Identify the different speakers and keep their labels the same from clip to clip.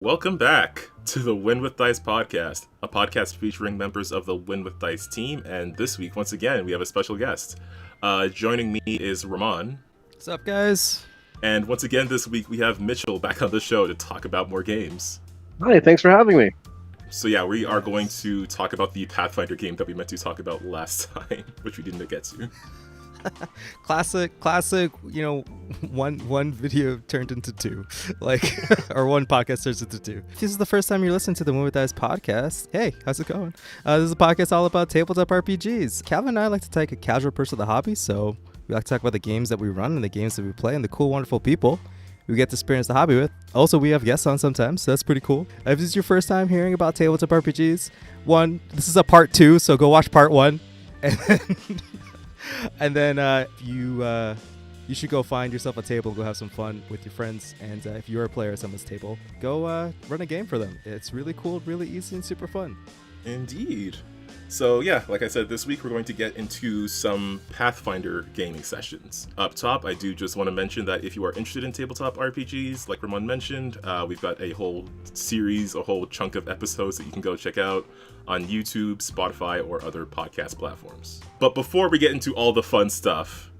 Speaker 1: Welcome back to the Win with Dice podcast, a podcast featuring members of the Win with Dice team. And this week, once again, we have a special guest. Joining me is Ramon.
Speaker 2: What's up, guys?
Speaker 1: And once again, this week, we have Mitchell back on the show to talk about more games.
Speaker 3: Hi, thanks for having me.
Speaker 1: So yeah, we are going to talk about the Pathfinder game that we meant to talk about last time, which we didn't get to.
Speaker 2: classic, one video turned into two, or one podcast turns into two. If this is the first time you're listening to the Win with Dice podcast, hey, how's it going? This is a podcast all about tabletop RPGs. Calvin and I like to take a casual approach to the hobby, so we like to talk about the games that we run and the games that we play and the cool, wonderful people we get to experience the hobby with. Also, we have guests on sometimes, so that's pretty cool. If this is your first time hearing about tabletop RPGs, this is a part 2, so go watch part 1, and then you should go find yourself a table and go have some fun with your friends. And if you're a player at someone's table, go run a game for them. It's really cool, really easy, and super fun.
Speaker 1: Indeed. So yeah, like I said, this week we're going to get into some Pathfinder gaming sessions. Up top, I do just want to mention that if you are interested in tabletop RPGs, like Ramon mentioned, we've got a whole series, a whole chunk of episodes that you can go check out on YouTube, Spotify, or other podcast platforms. But before we get into all the fun stuff,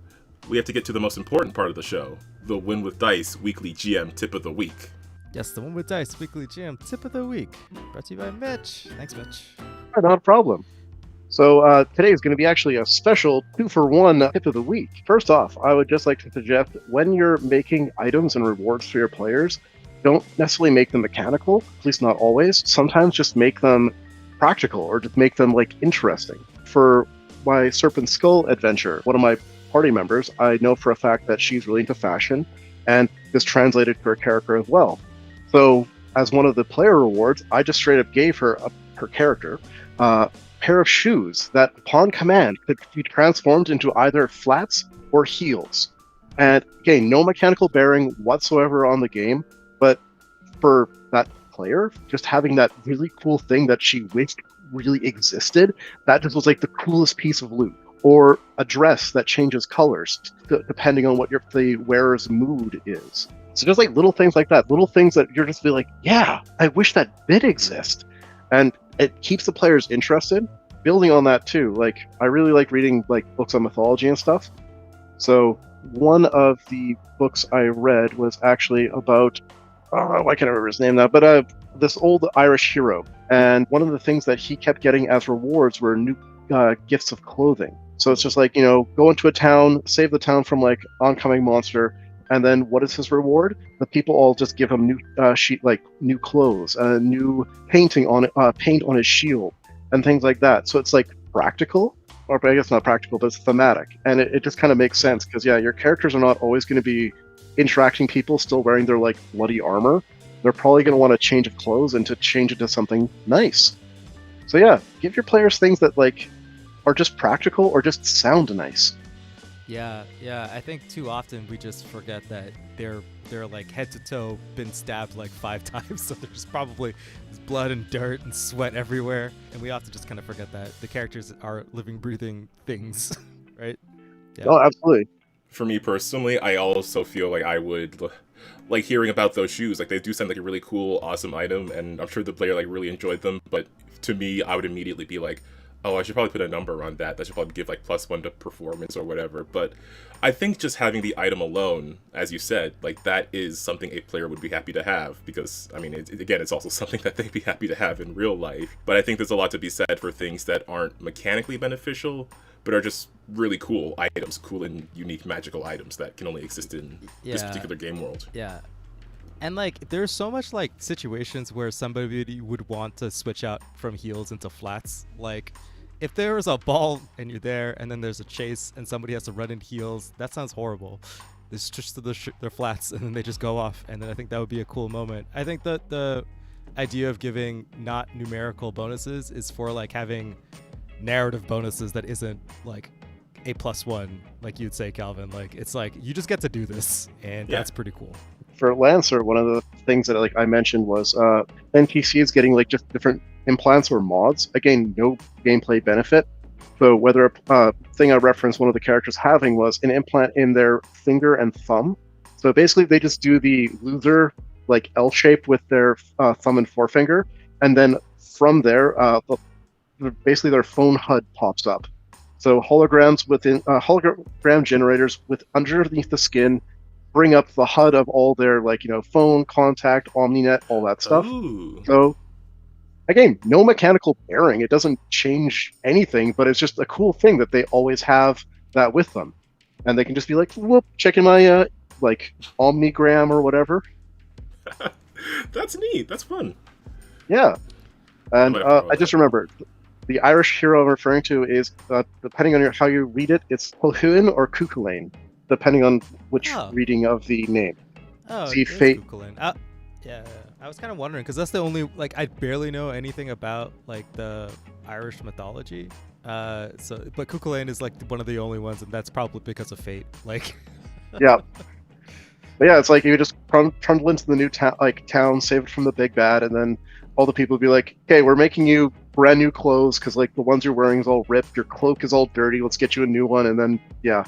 Speaker 1: we have to get to the most important part of the show, the Win with Dice Weekly GM Tip of the Week.
Speaker 2: Yes, the Win with Dice Weekly GM Tip of the Week, brought to you by Mitch. Thanks, Mitch.
Speaker 3: Not a problem. So today is going to be actually a special 2-for-1 tip of the week. First off, I would just like to suggest when you're making items and rewards for your players, don't necessarily make them mechanical, at least not always. Sometimes just make them practical or just make them interesting. For my Serpent Skull adventure, one of my party members, I know for a fact that she's really into fashion, and this translated to her character as well. So as one of the player rewards, I just straight up gave her her character pair of shoes that, upon command, could be transformed into either flats or heels. And again, no mechanical bearing whatsoever on the game, but for that player, just having that really cool thing that she wished really existed, that just was the coolest piece of loot. Or a dress that changes colors depending on what the wearer's mood is. So just little things like that, little things that you're just yeah, I wish that did exist. And it keeps the players interested. Building on that too, I really like reading books on mythology and stuff. So one of the books I read was actually about, I can't remember his name now, but this old Irish hero. And one of the things that he kept getting as rewards were new gifts of clothing. So it's just go into a town, save the town from oncoming monster, and then what is his reward? The people all just give him new new clothes, new paint on his shield, and things like that. So it's practical, or I guess not practical, but it's thematic, and it just kind of makes sense because your characters are not always going to be interacting people still wearing their bloody armor. They're probably going to want a change of clothes and to change it to something nice. So yeah, give your players things that are just practical or just sound nice.
Speaker 2: Yeah. I think too often we just forget that they're head to toe been stabbed 5 times, so there's probably blood and dirt and sweat everywhere, and we often just kind of forget that the characters are living, breathing things, right?
Speaker 3: Yeah. Oh, absolutely.
Speaker 1: For me personally, I also feel I would hearing about those shoes. They do sound like a really cool, awesome item, and I'm sure the player really enjoyed them. But to me, I would immediately be oh, I should probably put a number on that. That should probably give +1 to performance or whatever. But I think just having the item alone, as you said, that is something a player would be happy to have, because I mean, it's also something that they'd be happy to have in real life. But I think there's a lot to be said for things that aren't mechanically beneficial, but are just really cool items, cool and unique magical items that can only exist in this particular game world.
Speaker 2: Yeah. And there's so much situations where somebody would want to switch out from heels into flats. If there was a ball and you're there, and then there's a chase and somebody has to run in heels, that sounds horrible. They switch to their flats and then they just go off, and then I think that would be a cool moment. I think that the idea of giving not numerical bonuses is for having narrative bonuses that isn't a +1, you'd say, Calvin. It's you just get to do this, and that's pretty cool.
Speaker 3: For Lancer, one of the things that I mentioned was NPCs getting just different implants or mods. Again, no gameplay benefit. So whether a thing I referenced one of the characters having was an implant in their finger and thumb. So basically they just do the loser like L shape with their thumb and forefinger, and then from there, basically their phone HUD pops up. So holograms within hologram generators with underneath the skin bring up the HUD of all their phone, contact, OmniNet, all that stuff.
Speaker 1: Ooh.
Speaker 3: So again, no mechanical bearing. It doesn't change anything, but it's just a cool thing that they always have that with them, and they can just be like, "Whoop, checking my Omnigram or whatever."
Speaker 1: That's neat. That's fun.
Speaker 3: Yeah, and I just remembered the Irish hero I'm referring to is depending on how you read it, it's Colquhoun or Cuchulainn, depending on which reading of the name.
Speaker 2: Oh,
Speaker 3: See,
Speaker 2: it's
Speaker 3: Fate.
Speaker 2: Cuchulainn. Yeah, I was kind of wondering because that's the only I barely know anything about the Irish mythology. But Cuchulainn is one of the only ones, and that's probably because of Fate.
Speaker 3: Yeah. But yeah, it's like you just trundle into the new town, save it from the big bad, and then all the people would be like, "Okay, we're making you brand new clothes because the ones you're wearing is all ripped, your cloak is all dirty. Let's get you a new one." And then yeah,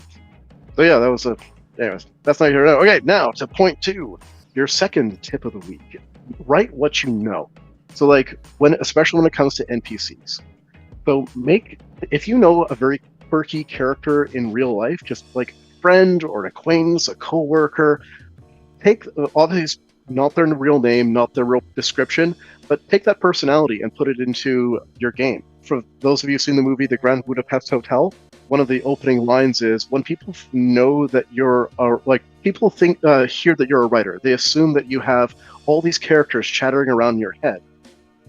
Speaker 3: so yeah, that was anyways, that's not here. Okay, now to point 2, your second tip of the week: write what you know. So especially when it comes to NPCs. So if you know a very quirky character in real life, just friend or an acquaintance, a coworker, take obviously not their real name, not their real description, but take that personality and put it into your game. For those of you who've seen the movie The Grand Budapest Hotel, one of the opening lines is, when people know that you're people hear that you're a writer, they assume that you have all these characters chattering around in your head.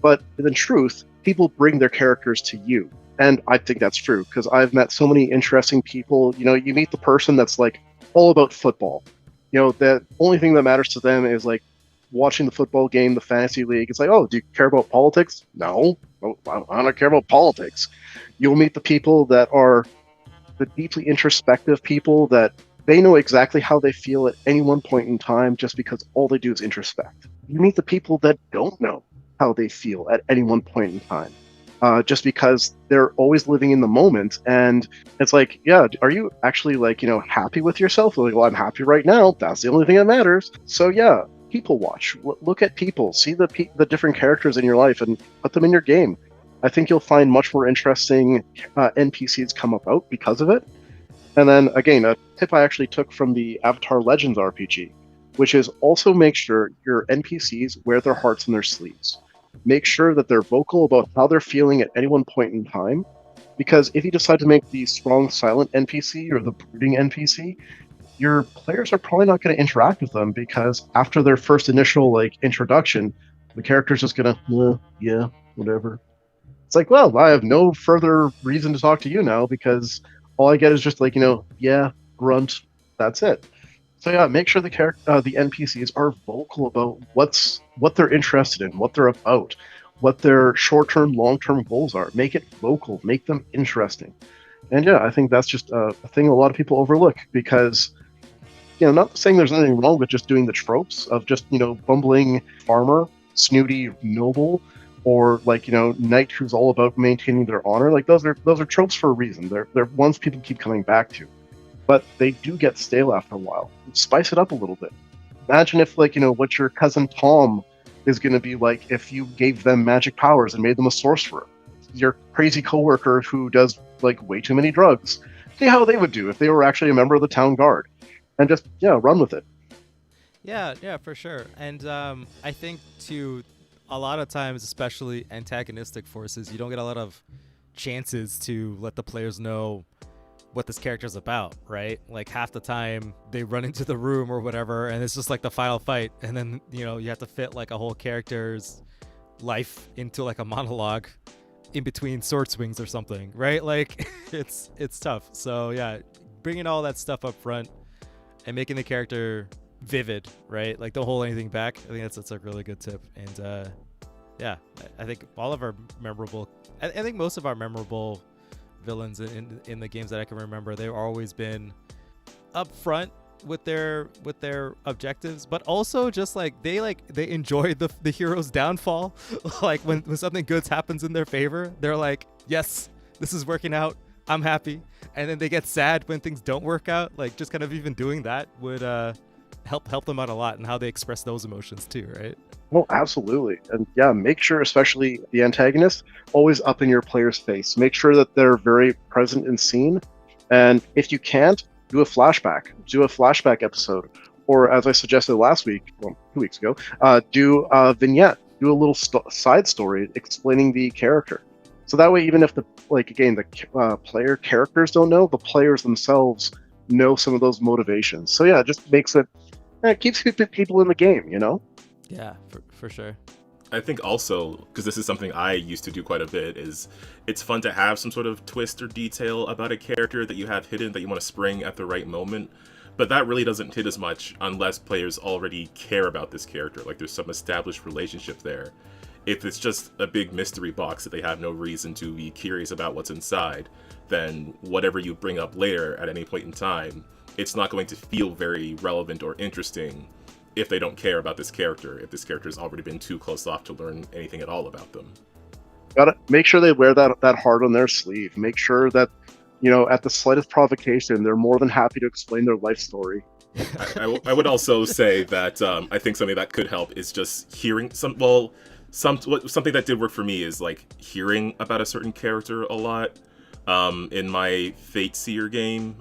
Speaker 3: But in truth, people bring their characters to you. And I think that's true, because I've met so many interesting people. You meet the person that's all about football. The only thing that matters to them is watching the football game, the fantasy league. It's oh, do you care about politics? No, I don't care about politics. You'll meet the people that are the deeply introspective people that they know exactly how they feel at any one point in time just because all they do is introspect. You meet the people that don't know how they feel at any one point in time. Just because they're always living in the moment, and it's yeah, are you actually happy with yourself? Well, I'm happy right now. That's the only thing that matters. So yeah, people watch. Look at people. See the different characters in your life and put them in your game. I think you'll find much more interesting NPCs come about because of it. And then again, a tip I actually took from the Avatar Legends RPG, which is also make sure your NPCs wear their hearts on their sleeves. Make sure that they're vocal about how they're feeling at any one point in time, because if you decide to make the strong silent NPC or the brooding NPC, your players are probably not going to interact with them, because after their first initial introduction, the character's just going to, yeah, whatever. It's well, I have no further reason to talk to you now, because all I get is just yeah, grunt, that's it. So yeah, make sure the NPCs are vocal about what they're interested in, what they're about, what their short-term, long-term goals are. Make it vocal, make them interesting. And yeah, I think that's just a thing a lot of people overlook, because not saying there's anything wrong with just doing the tropes of just bumbling farmer, snooty noble, or knight who's all about maintaining their honor. Those are tropes for a reason. They're ones people keep coming back to. But they do get stale after a while. Spice it up a little bit. Imagine if, what your cousin Tom is going to be like if you gave them magic powers and made them a sorcerer. Your crazy coworker who does, way too many drugs. See how they would do if they were actually a member of the town guard. And just, yeah, run with it.
Speaker 2: Yeah, for sure. And I think, too, a lot of times, especially antagonistic forces, you don't get a lot of chances to let the players know what this character's about, right? Half the time they run into the room or whatever, and it's just the final fight, and then you have to fit a whole character's life into a monologue in between sword swings or something, right? It's tough. So yeah, bringing all that stuff up front and making the character vivid, right? Don't hold anything back. I think that's a really good tip. And yeah, I think all of our memorable, I think most of our memorable villains in the games that I can remember, they've always been upfront with their objectives, but also just they enjoy the hero's downfall. When something good happens in their favor, they're yes, this is working out, I'm happy. And then they get sad when things don't work out. Just kind of even doing that would help them out a lot, and how they express those emotions too, right?
Speaker 3: Well, absolutely. And yeah, make sure, especially the antagonist, always up in your player's face. Make sure that they're very present and seen. And if you can't, do a flashback. Do a flashback episode. Or as I suggested last week, well, 2 weeks ago, do a vignette. Do a little side story explaining the character. So that way, even if the player characters don't know, the players themselves know some of those motivations. So yeah, it just makes it keeps people in the game, you know?
Speaker 2: Yeah, for sure.
Speaker 1: I think also, because this is something I used to do quite a bit, is it's fun to have some sort of twist or detail about a character that you have hidden that you want to spring at the right moment. But that really doesn't hit as much unless players already care about this character, like there's some established relationship there. If it's just a big mystery box that they have no reason to be curious about what's inside, then whatever you bring up later at any point in time, it's not going to feel very relevant or interesting if they don't care about this character, if this character has already been too close off to learn anything at all about them.
Speaker 3: Gotta make sure they wear that heart on their sleeve. Make sure that, at the slightest provocation, they're more than happy to explain their life story.
Speaker 1: I would also say that I think something that could help is just hearing something that did work for me is like hearing about a certain character a lot. In my Fate Seer game,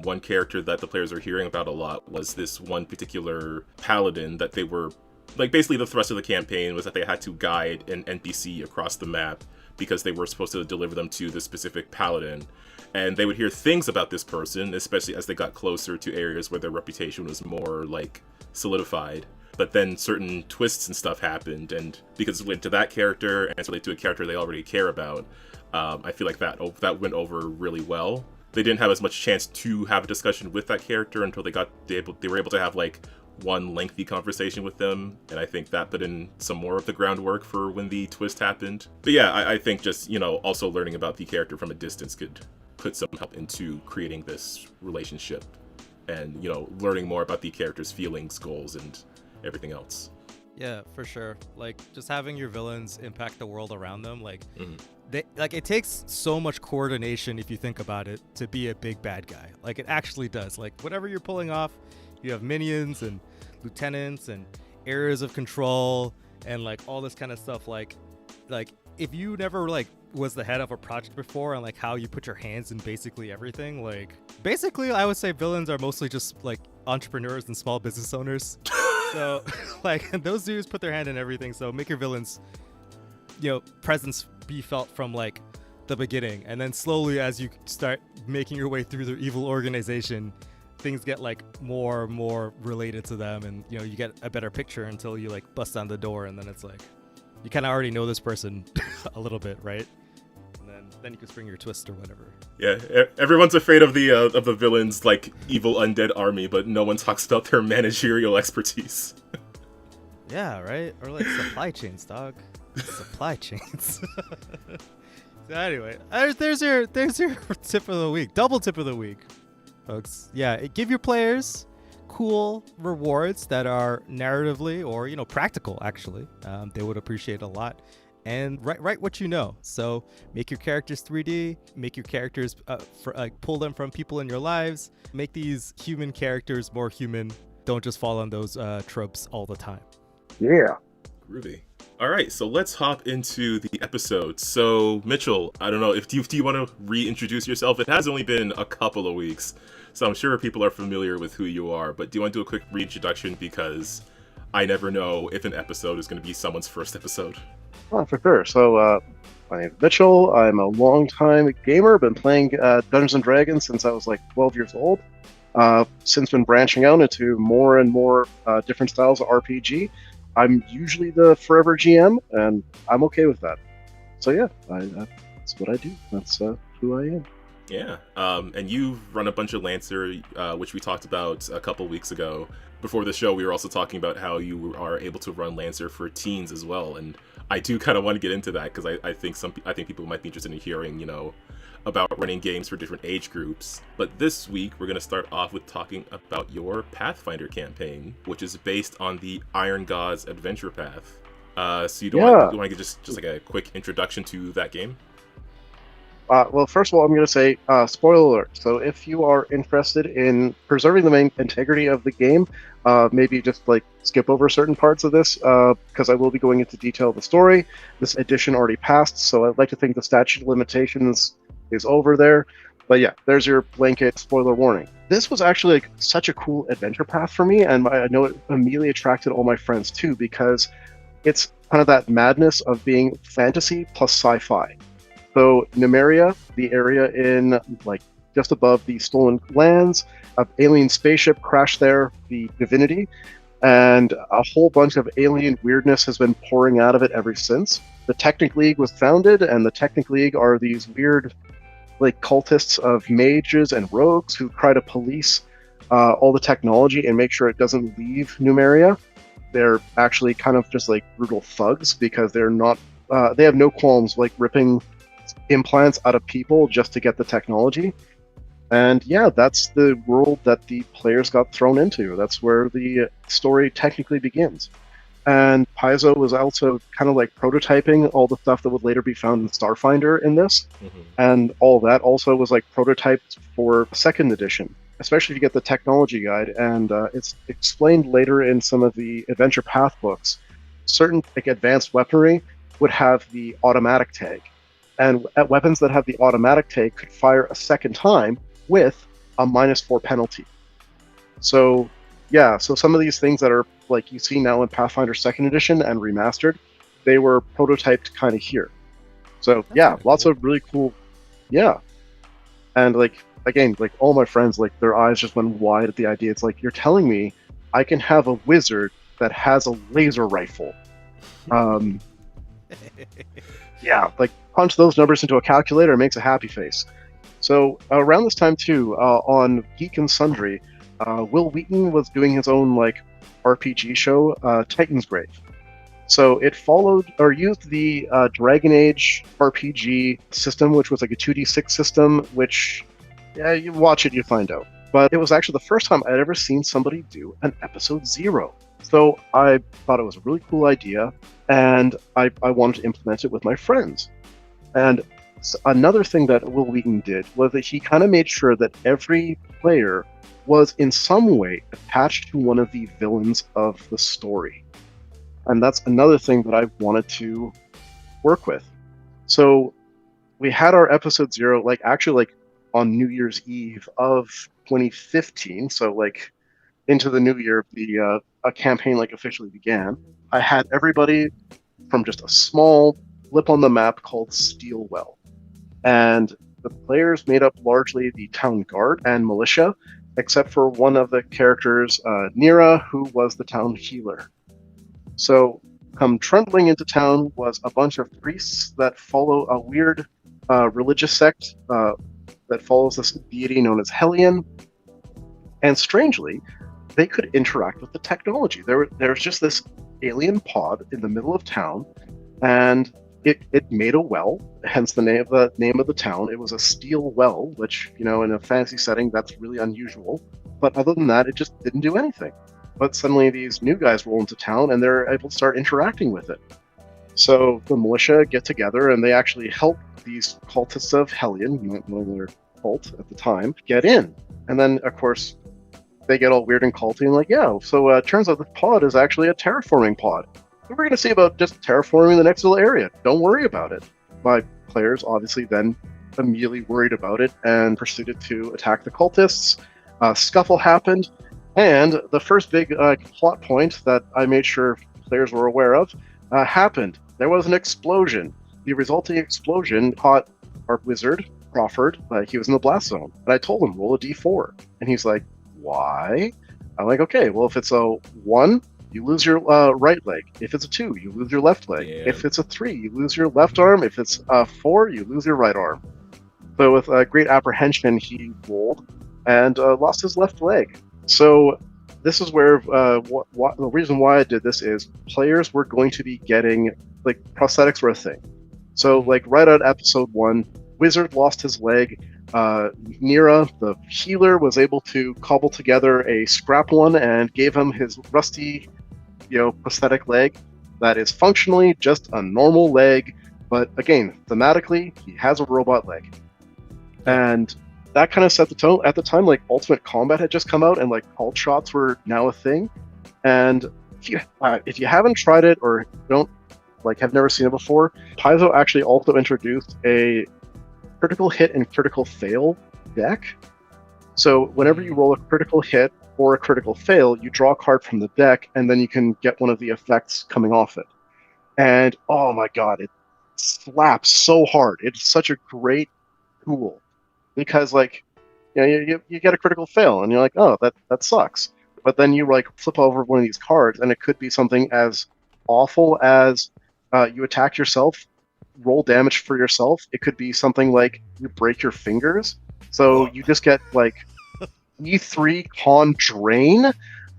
Speaker 1: one character that the players are hearing about a lot was this one particular paladin that they were, like, basically the thrust of the campaign was that they had to guide an NPC across the map because they were supposed to deliver them to the specific paladin. And they would hear things about this person, especially as they got closer to areas where their reputation was more, like, solidified. But then certain twists and stuff happened, and because it's related to that character and it's related to a character they already care about, I feel like that went over really well. They didn't have as much chance to have a discussion with that character until they were able to have like one lengthy conversation with them, and I think that put in some more of the groundwork for when the twist happened. But yeah, I think just also learning about the character from a distance could put some help into creating this relationship, and learning more about the character's feelings, goals, and everything else.
Speaker 2: Yeah, for sure. Like, just having your villains impact the world around them, like, it takes so much coordination, if you think about it, to be a big bad guy. Like, it actually does. Like, whatever you're pulling off, you have minions and lieutenants and areas of control and, like, all this kind of stuff. Like, if you never, like, was the head of a project before and, like, how you put your hands in basically everything, like, basically, I would say villains are mostly just, like, entrepreneurs and small business owners. So, like, those dudes put their hand in everything. So make your villains, presence be felt from, like, the beginning. And then slowly, as you start making your way through their evil organization, things get, like, more and more related to them. And, you get a better picture until you, like, bust down the door. And then it's like, you kind of already know this person a little bit, right? And then you can spring your twist or whatever.
Speaker 1: Yeah, everyone's afraid of the villain's, like, evil undead army, but no one talks about their managerial expertise.
Speaker 2: Yeah, right? Or, like, supply chains, dog. Supply chains. So anyway, there's your tip of the week. Double tip of the week, folks. Yeah, give your players cool rewards that are narratively or, practical, actually. They would appreciate a lot. And write what you know. So make your characters 3D, make your characters pull them from people in your lives, make these human characters more human. Don't just fall on those tropes all the time.
Speaker 3: Yeah.
Speaker 1: Groovy. All right, so let's hop into the episode. So Mitchell, I don't know, do you want to reintroduce yourself? It has only been a couple of weeks, so I'm sure people are familiar with who you are, but do you want to do a quick reintroduction, because I never know if an episode is going to be someone's first episode.
Speaker 3: Oh, for sure. So, my name is Mitchell. I'm a longtime gamer. Been playing Dungeons and Dragons since I was like 12 years old. Since been branching out into more and more different styles of RPG. I'm usually the forever GM, and I'm okay with that. So yeah, that's what I do. That's who I am.
Speaker 1: Yeah, and you run a bunch of Lancer, which we talked about a couple weeks ago. Before the show, we were also talking about how you are able to run Lancer for teens as well, and I do kind of want to get into that because I think people might be interested in hearing, about running games for different age groups. But this week, we're going to start off with talking about your Pathfinder campaign, which is based on the Iron Gods Adventure Path. So you want to get just like a quick introduction to that game?
Speaker 3: Well, first of all, I'm going to say spoiler alert. So if you are interested in preserving the main integrity of the game, maybe just like skip over certain parts of this because I will be going into detail of the story. This edition already passed, so I'd like to think the statute of limitations is over there. But yeah, there's your blanket spoiler warning. This was actually like such a cool adventure path for me, and I know it immediately attracted all my friends too because it's kind of that madness of being fantasy plus sci-fi. So Numeria, the area in like just above the Stolen Lands, an alien spaceship crashed there, the Divinity, and a whole bunch of alien weirdness has been pouring out of it ever since. The Technic League was founded, and the Technic League are these weird like cultists of mages and rogues who try to police all the technology and make sure it doesn't leave Numeria. They're actually kind of just like brutal thugs because they're not. They have no qualms like ripping implants out of people just to get the technology. And yeah, that's the world that the players got thrown into. That's where the story technically begins. And Paizo was also kind of like prototyping all the stuff that would later be found in Starfinder in this. Mm-hmm. And all that also was like prototyped for second edition, especially if you get the technology guide. And it's explained later in some of the adventure path books. Certain like advanced weaponry would have the automatic tag. And weapons that have the automatic tag could fire a second time with a -4 penalty. So yeah, so some of these things that are like you see now in Pathfinder 2nd Edition and Remastered, they were prototyped kind of here. So yeah, lots of really cool, yeah. And like, again, like all my friends, like their eyes just went wide at the idea. It's like, you're telling me I can have a wizard that has a laser rifle. Yeah, like punch those numbers into a calculator and makes a happy face. So around this time too, on Geek and Sundry, Will Wheaton was doing his own like RPG show, Titan's Grave. So it followed or used the Dragon Age RPG system, which was like a 2d6 system, which, yeah, you watch it, you find out. But it was actually the first time I'd ever seen somebody do an episode 0. So I thought it was a really cool idea, and I wanted to implement it with my friends. And another thing that Will Wheaton did was that he kind of made sure that every player was in some way attached to one of the villains of the story. And that's another thing that I wanted to work with. So we had our episode 0, like actually like on New Year's Eve of 2015. So like into the new year, the a campaign like officially began. I had everybody from just a small blip on the map called Steelwell. And the players made up largely the town guard and militia, except for one of the characters, Nira, who was the town healer. So, come trundling into town was a bunch of priests that follow a weird religious sect that follows this deity known as Hellion. And strangely, they could interact with the technology. There's just this alien pod in the middle of town, and it made a well, hence the name of the town. It was a steel well, which, you know, in a fantasy setting, that's really unusual. But other than that, it just didn't do anything. But suddenly these new guys roll into town, and they're able to start interacting with it. So the militia get together, and they actually help these cultists of Hellion, knowing their cult at the time, get in. And then, of course, they get all weird and culty, and like, yeah, so it turns out the pod is actually a terraforming pod. We're going to see about just terraforming the next little area. Don't worry about it. My players obviously then immediately worried about it and proceeded to attack the cultists. Scuffle happened, and the first big plot point that I made sure players were aware of happened. There was an explosion. The resulting explosion caught our wizard, Crawford. He was in the blast zone. And I told him, roll a d4. And he's like, why? I'm like, okay, well, if it's a 1, you lose your right leg. If it's a 2, you lose your left leg. Yeah. If it's a 3, you lose your left arm. If it's a 4, you lose your right arm. So with great apprehension, he rolled and lost his left leg. So this is where the reason why I did this is players were going to be getting, like, prosthetics were a thing. So like right at episode 1, Wizard lost his leg. Nira, the healer, was able to cobble together a scrap one and gave him his rusty, prosthetic leg that is functionally just a normal leg, But again, thematically, he has a robot leg. And that kind of set the tone. At the time, like Ultimate Combat had just come out, and like cult shots were now a thing. And if you haven't tried it or don't have never seen it before, Paizo actually also introduced a critical hit and critical fail deck. So whenever you roll a critical hit or a critical fail, you draw a card from the deck, and then you can get one of the effects coming off it. And oh my god, it slaps so hard. It's such a great tool. Because you get a critical fail and you're like, oh, that sucks. But then you flip over one of these cards and it could be something as awful as you attack yourself, roll damage for yourself. It could be something like you break your fingers, so you just get E3 con drain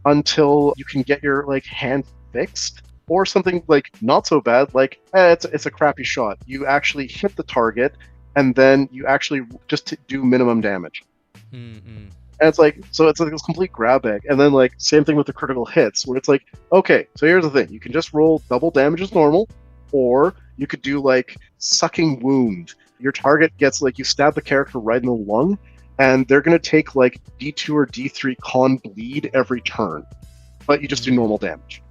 Speaker 3: until you can get your hand fixed, or something not so bad, it's a crappy shot. You actually hit the target, and then you actually just do minimum damage.
Speaker 2: Mm-hmm.
Speaker 3: And it's so it's this complete grab bag. And then same thing with the critical hits, where it's okay, so here's the thing. You can just roll double damage as normal, or you could do sucking wound. Your target gets you stab the character right in the lung, and they're going to take D2 or D3 con bleed every turn. But you just do normal damage.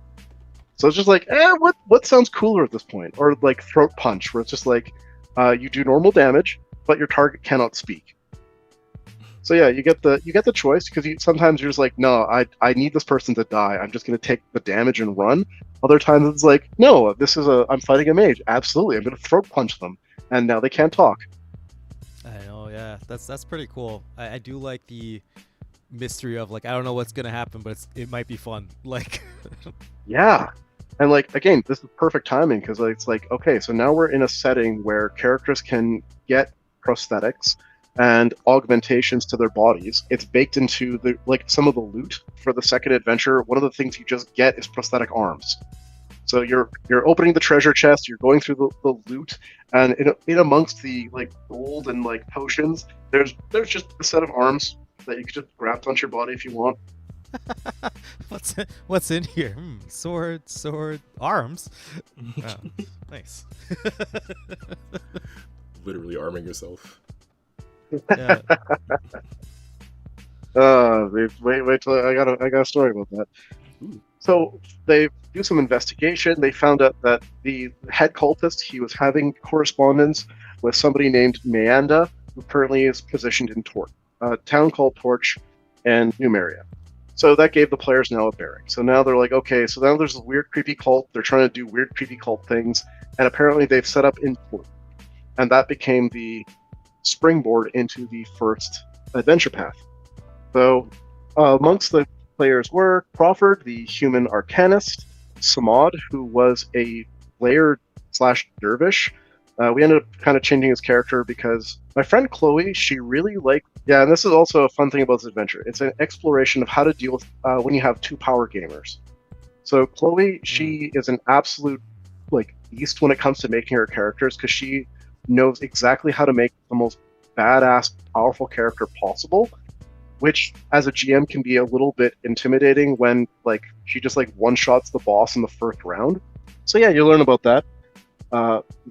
Speaker 3: So it's just what sounds cooler at this point? Or throat punch, where it's just you do normal damage, but your target cannot speak. So yeah, you get the choice, because sometimes you're just no, I need this person to die. I'm just going to take the damage and run. Other times it's no, I'm fighting a mage. Absolutely, I'm going to throat punch them, and now they can't talk.
Speaker 2: I know, yeah, that's pretty cool. I do like the mystery of I don't know what's going to happen, but it might be fun.
Speaker 3: Yeah. And again, this is perfect timing, because it's okay, so now we're in a setting where characters can get prosthetics and augmentations to their bodies. It's baked into the some of the loot for the second adventure. One of the things you just get is prosthetic arms. So you're opening the treasure chest, you're going through the loot, and in amongst the gold and potions, there's just a set of arms that you can just graft onto your body if you want.
Speaker 2: What's in here? Sword, arms. Oh, nice.
Speaker 1: Literally arming yourself.
Speaker 2: Yeah.
Speaker 3: Wait till I got a story about that. So they do some investigation. They found out that the head cultist, he was having correspondence with somebody named Meanda, who currently is positioned in Torch, a town called Torch and Numeria. So that gave the players now a bearing. So now they're okay, so now there's a weird, creepy cult. They're trying to do weird, creepy cult things, and apparently they've set up in Torch. And that became the springboard into the first adventure path. So amongst the players were Crawford, the human arcanist, Samad, who was a player / dervish. We ended up kind of changing his character because my friend Chloe, she really and this is also a fun thing about this adventure. It's an exploration of how to deal with when you have two power gamers. So Chloe, she is an absolute beast when it comes to making her characters, because she knows exactly how to make the most badass, powerful character possible, which as a GM can be a little bit intimidating when she just one-shots the boss in the first round. So yeah, you learn about that.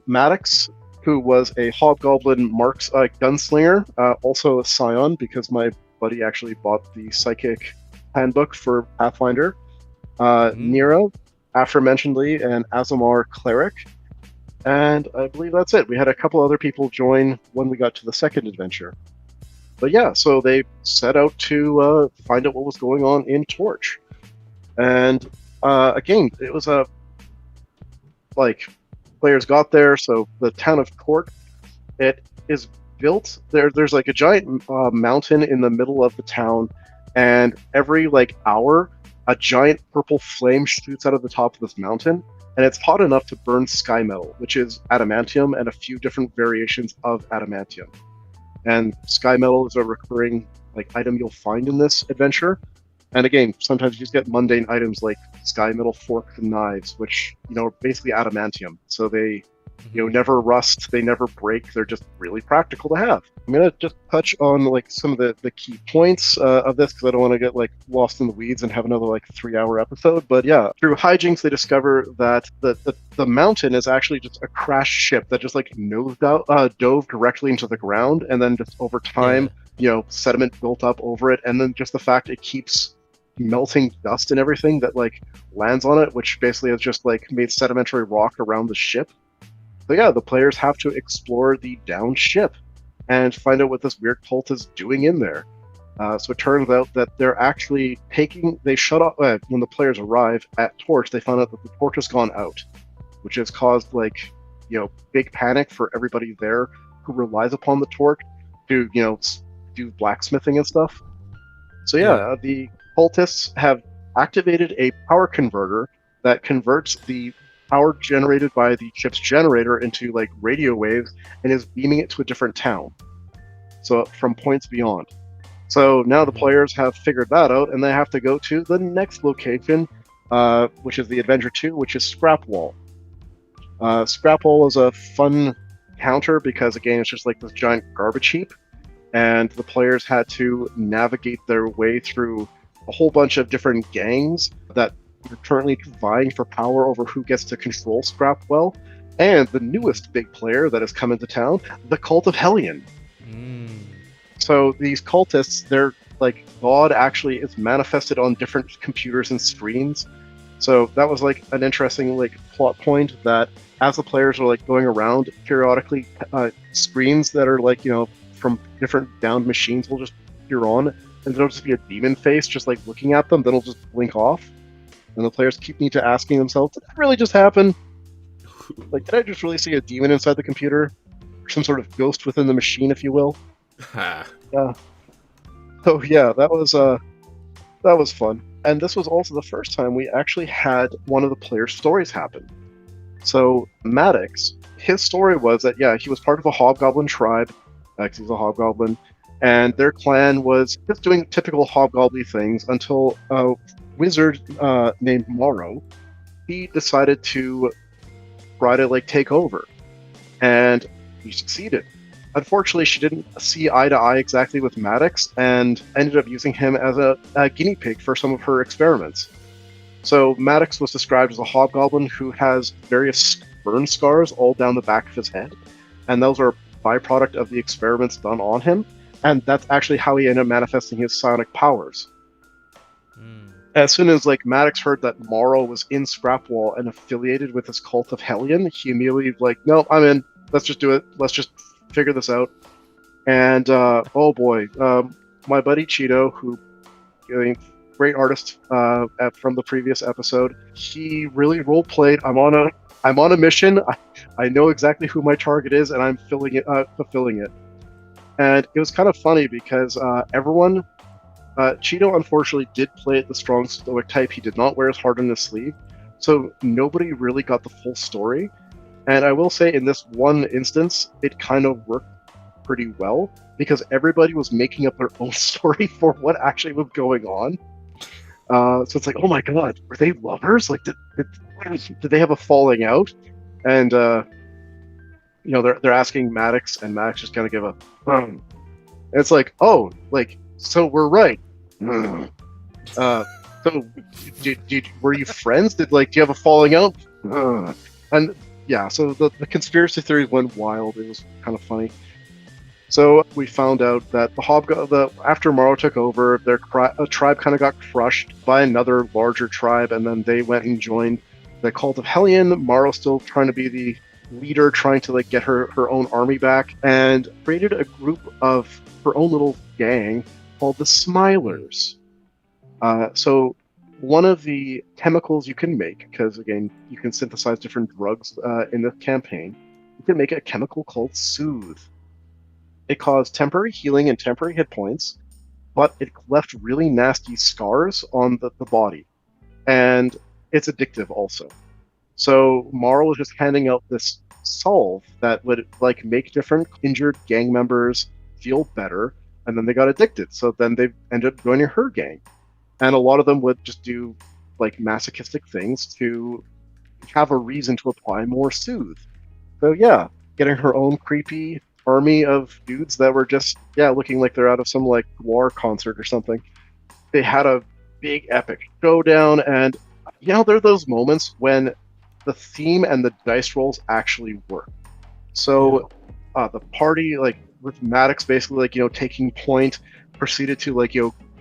Speaker 3: Maddox, who was a hobgoblin marks gunslinger, also a scion, because my buddy actually bought the psychic handbook for Pathfinder. Nira, aforementionedly, and Azamar cleric. And I believe that's it. We had a couple other people join when we got to the second adventure. But yeah, so they set out to find out what was going on in Torch. And again, it was a players got there. So the town of Cork, it is built there. There's a giant mountain in the middle of the town, and every hour, a giant purple flame shoots out of the top of this mountain. And it's hot enough to burn sky metal, which is adamantium and a few different variations of adamantium. And sky metal is a recurring item you'll find in this adventure. And again, sometimes you just get mundane items like sky metal forks and knives, which are basically adamantium. So they never rust, they never break, they're just really practical to have. I'm going to just touch on like some of the key points of this because I don't want to get like lost in the weeds and have another like 3-hour episode. But yeah, through hijinks, they discover that the mountain is actually just a crashed ship that just like dove directly into the ground, and then just over time, sediment built up over it, and then just the fact it keeps melting dust and everything that like lands on it, which basically has just like made sedimentary rock around the ship. So yeah, the players have to explore the downed ship and find out what this weird cult is doing in there. So it turns out that they're actually they shut off, when the players arrive at Torch, they found out that the torch has gone out, which has caused like, big panic for everybody there who relies upon the torch to, do blacksmithing and stuff. So yeah, the cultists have activated a power converter that converts the power generated by the ship's generator into like radio waves and is beaming it to a different town, so from points beyond. So now the players have figured that out, and they have to go to the next location, which is the Adventure 2, which is Scrapwall. Scrapwall is a fun counter because again it's just like this giant garbage heap, and the players had to navigate their way through a whole bunch of different gangs that are currently vying for power over who gets to control Scrapwell, and the newest big player that has come into town, the Cult of Hellion. So these cultists, they're like God actually is manifested on different computers and screens. So that was like an interesting like plot point, that as the players are like going around, periodically screens that are like from different downed machines will just appear on, and there'll just be a demon face just like looking at them, then it'll just blink off. And the players need to asking themselves, did that really just happen? Like, did I just really see a demon inside the computer? Or some sort of ghost within the machine, if you will? Yeah. So yeah, that was fun. And this was also the first time we actually had one of the players' stories happen. So Maddox, his story was that, he was part of a hobgoblin tribe, because he's a hobgoblin, and their clan was just doing typical hobgoblin things until a wizard named Morrow, he decided to try to like take over, and he succeeded. Unfortunately, she didn't see eye to eye exactly with Maddox and ended up using him as a guinea pig for some of her experiments. So Maddox was described as a hobgoblin who has various burn scars all down the back of his head, and those are a byproduct of the experiments done on him, and that's actually how he ended up manifesting his psionic powers. As soon as like Maddox heard that Morrow was in Scrapwall and affiliated with this Cult of Hellion, he immediately like, no, I'm in. Let's just do it. Let's just figure this out. And oh boy, my buddy Cheeto, who great artist from the previous episode, he really role played. I'm on a mission. I know exactly who my target is, and I'm fulfilling it. And it was kind of funny because everyone. Cheeto unfortunately did play it the strong stoic type. He did not wear his heart on his sleeve, so nobody really got the full story. And I will say, in this one instance, it kind of worked pretty well because everybody was making up their own story for what actually was going on. So it's like, oh my god, were they lovers? Like, did they have a falling out? And they're asking Maddox, and Maddox just kind of give a. And it's like, oh, like. So we're right. So, were you friends? Do you have a falling out? And yeah, so the conspiracy theories went wild. It was kind of funny. So we found out that after Morrow took over, their tribe kind of got crushed by another larger tribe, and then they went and joined the Cult of Hellion. Morrow still trying to be the leader, trying to like get her own army back, and created a group of her own little gang called the Smilers. So one of the chemicals you can make, because again, you can synthesize different drugs in the campaign, you can make a chemical called Soothe. It caused temporary healing and temporary hit points, but it left really nasty scars on the body. And it's addictive also. So Marl was just handing out this solve that would like make different injured gang members feel better, and then they got addicted. So then they ended up joining her gang. And a lot of them would just do like masochistic things to have a reason to apply more Soothe. So yeah, getting her own creepy army of dudes that were just looking like they're out of some like war concert or something. They had a big epic showdown, and there are those moments when the theme and the dice rolls actually work. So the party, like with Maddox basically like taking point, proceeded to like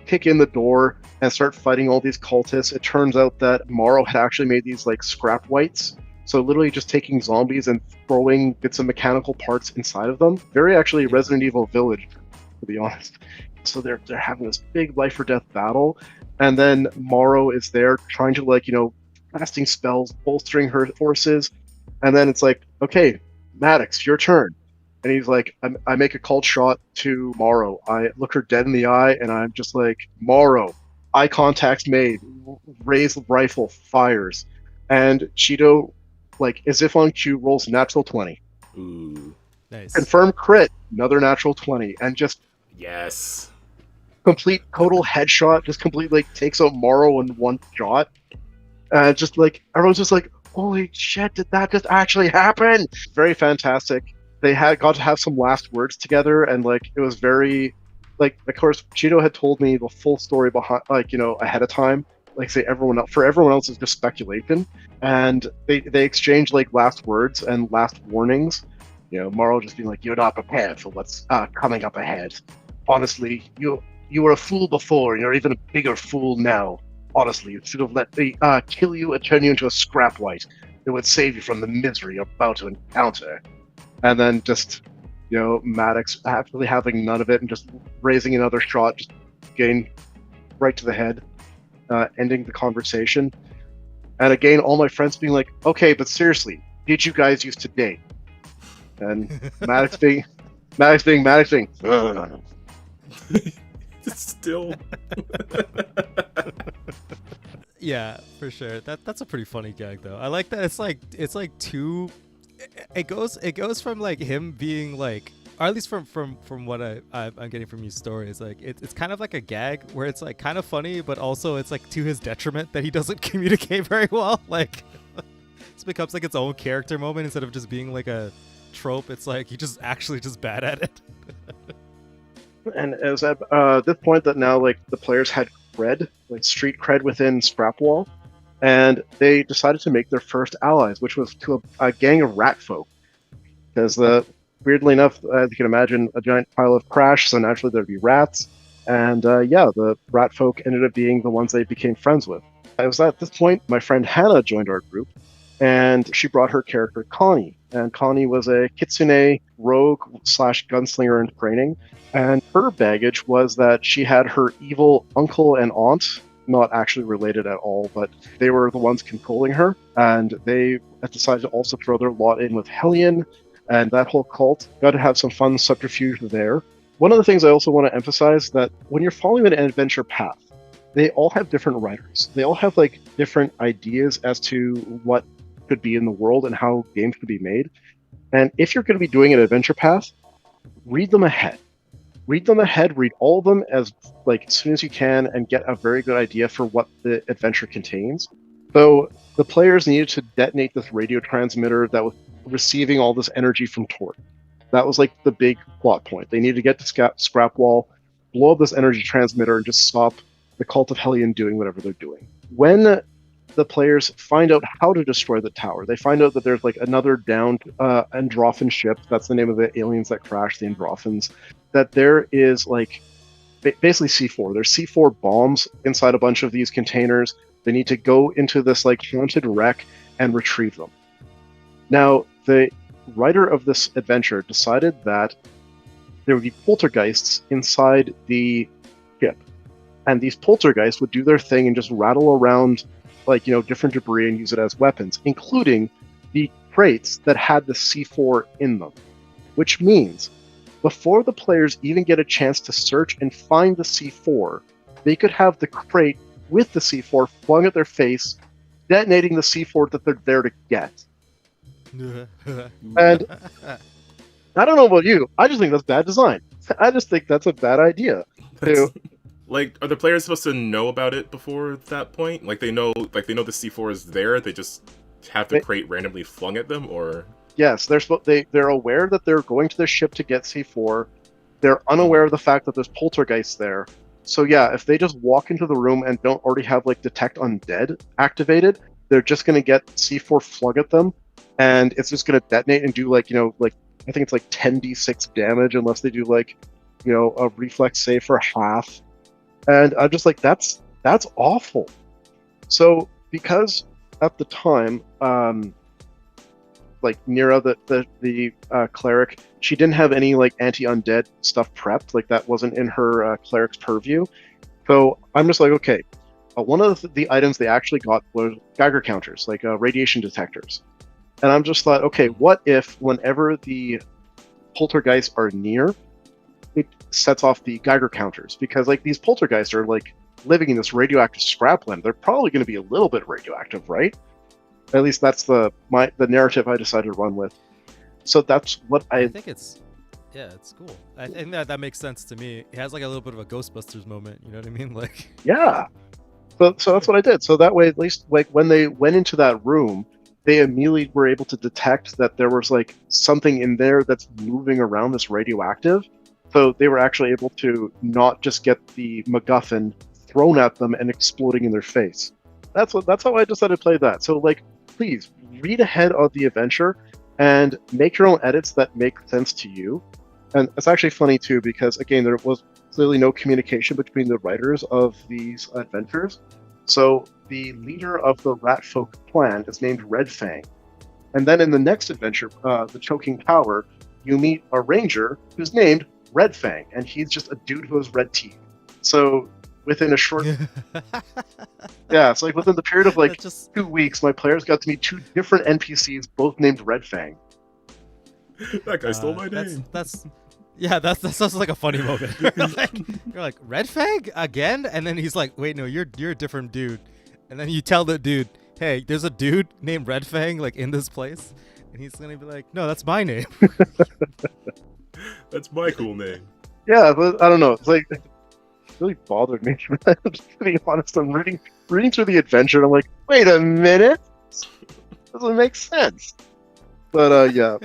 Speaker 3: kick in the door and start fighting all these cultists. It turns out that Morrow had actually made these like scrap whites, so literally just taking zombies and throwing bits of mechanical parts inside of them. Very actually Resident Evil Village, to be honest. So they're having this big life or death battle, and then Morrow is there trying to like casting spells, bolstering her forces, and then it's like, okay, Maddox, your turn. And he's like, I make a called shot to Morrow. I look her dead in the eye, and I'm just like, Morrow, eye contact made, raised rifle, fires. And Cheeto, like, as if on cue, rolls natural 20.
Speaker 1: Ooh.
Speaker 2: Nice.
Speaker 3: Confirm crit, another natural 20. And just
Speaker 1: Yes.
Speaker 3: complete total headshot, just completely like, takes out Morrow in one shot. Just like, everyone's just like, holy shit, did that just actually happen? Very fantastic. They got to have some last words together, and like it was very, like, of course Cheeto had told me the full story behind, like ahead of time. Like say everyone else is just speculation, and they exchanged like last words and last warnings. Morrow just being like, "You're not prepared for what's coming up ahead. Honestly, you were a fool before, and you're even a bigger fool now. Honestly, you should have let me kill you and turn you into a scrap white. It would save you from the misery you're about to encounter." And then just, Maddox actually having none of it and just raising another shot, just getting right to the head, ending the conversation. And again, all my friends being like, okay, but seriously, did you guys used to date? And Maddox being, "Ugh."
Speaker 1: Still.
Speaker 2: Yeah, for sure. That's a pretty funny gag though. I like that it's like two. It goes from like him being like, or at least from what I'm getting from your story, is like it's kind of like a gag where it's like kind of funny, but also it's like to his detriment that he doesn't communicate very well. Like this becomes like its own character moment instead of just being like a trope. It's like he just actually just bad at it.
Speaker 3: And as at this point that now like the players had cred, like street cred within Scrapwall, and they decided to make their first allies, which was to a gang of rat folk. Because weirdly enough, as you can imagine, a giant pile of trash, so naturally there'd be rats. And the rat folk ended up being the ones they became friends with. It was at this point my friend Hannah joined our group, and she brought her character Connie. And Connie was a kitsune rogue / gunslinger in training. And her baggage was that she had her evil uncle and aunt, not actually related at all, but they were the ones controlling her, and they decided to also throw their lot in with Hellion, and that whole cult. Got to have some fun subterfuge there. One of the things I also want to emphasize that when you're following an adventure path, they all have different writers. They all have like different ideas as to what could be in the world and how games could be made. And if you're going to be doing an adventure path, read them ahead. Read all of them as soon as you can, and get a very good idea for what the adventure contains. So the players needed to detonate this radio transmitter that was receiving all this energy from Tort. That was like the big plot point. They needed to get to Scrapwall, blow up this energy transmitter, and just stop the Cult of Hellion doing whatever they're doing. When the players find out how to destroy the tower, they find out that there's like another downed Androphan ship. That's the name of the aliens that crashed, the Androphans. That there is like basically C4. There's C4 bombs inside a bunch of these containers. They need to go into this like haunted wreck and retrieve them. Now, the writer of this adventure decided that there would be poltergeists inside the ship, and these poltergeists would do their thing and just rattle around different debris and use it as weapons, including the crates that had the C4 in them, which means before the players even get a chance to search and find the C4, they could have the crate with the C4 flung at their face, detonating the C4 that they're there to get. And I don't know about you, I just think that's bad design. I just think that's a bad idea.
Speaker 1: Like, are the players supposed to know about it before that point? Like they know the C4 is there, they just have the crate randomly flung at them, or?
Speaker 3: Yes, they're aware that they're going to the ship to get C4. They're unaware of the fact that there's poltergeists there. So yeah, if they just walk into the room and don't already have like detect undead activated, they're just gonna get C4 flung at them, and it's just gonna detonate and do like like I think it's like 10d6 damage unless they do like a reflex save for half. And I'm just like that's awful. So because at the time, like Nira, the cleric, she didn't have any like anti-undead stuff prepped. Like that wasn't in her cleric's purview. So I'm just like, okay. One of the items they actually got was Geiger counters, like radiation detectors. And I'm just thought, okay, what if whenever the poltergeists are near, it sets off the Geiger counters? Because like these poltergeists are like living in this radioactive scrapland. They're probably going to be a little bit radioactive, right? At least that's the narrative I decided to run with. So that's what
Speaker 2: I think it's cool. I think that makes sense to me. It has like a little bit of a Ghostbusters moment. You know what I mean? Like
Speaker 3: yeah. So that's what I did. So that way, at least like when they went into that room, they immediately were able to detect that there was like something in there that's moving around that's radioactive. So they were actually able to not just get the MacGuffin thrown at them and exploding in their face. That's how I decided to play that. So like, please read ahead of the adventure and make your own edits that make sense to you. And it's actually funny too, because again, there was clearly no communication between the writers of these adventures. So the leader of the Rat Folk clan is named Red Fang. And then in the next adventure, the Choking Tower, you meet a ranger who's named Red Fang, and he's just a dude who has red teeth. So within a short... yeah, it's like within the period of like 2 weeks, my players got to meet 2 different NPCs, both named Red Fang.
Speaker 1: That guy stole my name.
Speaker 2: That sounds like a funny moment. You're like, Red Fang again? And then he's like, wait, no, you're a different dude. And then you tell the dude, hey, there's a dude named Red Fang like in this place, and he's gonna be like, no, that's my name.
Speaker 1: That's my cool name.
Speaker 3: Yeah, but I don't know. It's like it really bothered me. To be honest, I'm reading through the adventure, and I'm like, wait a minute, doesn't make sense. But yeah.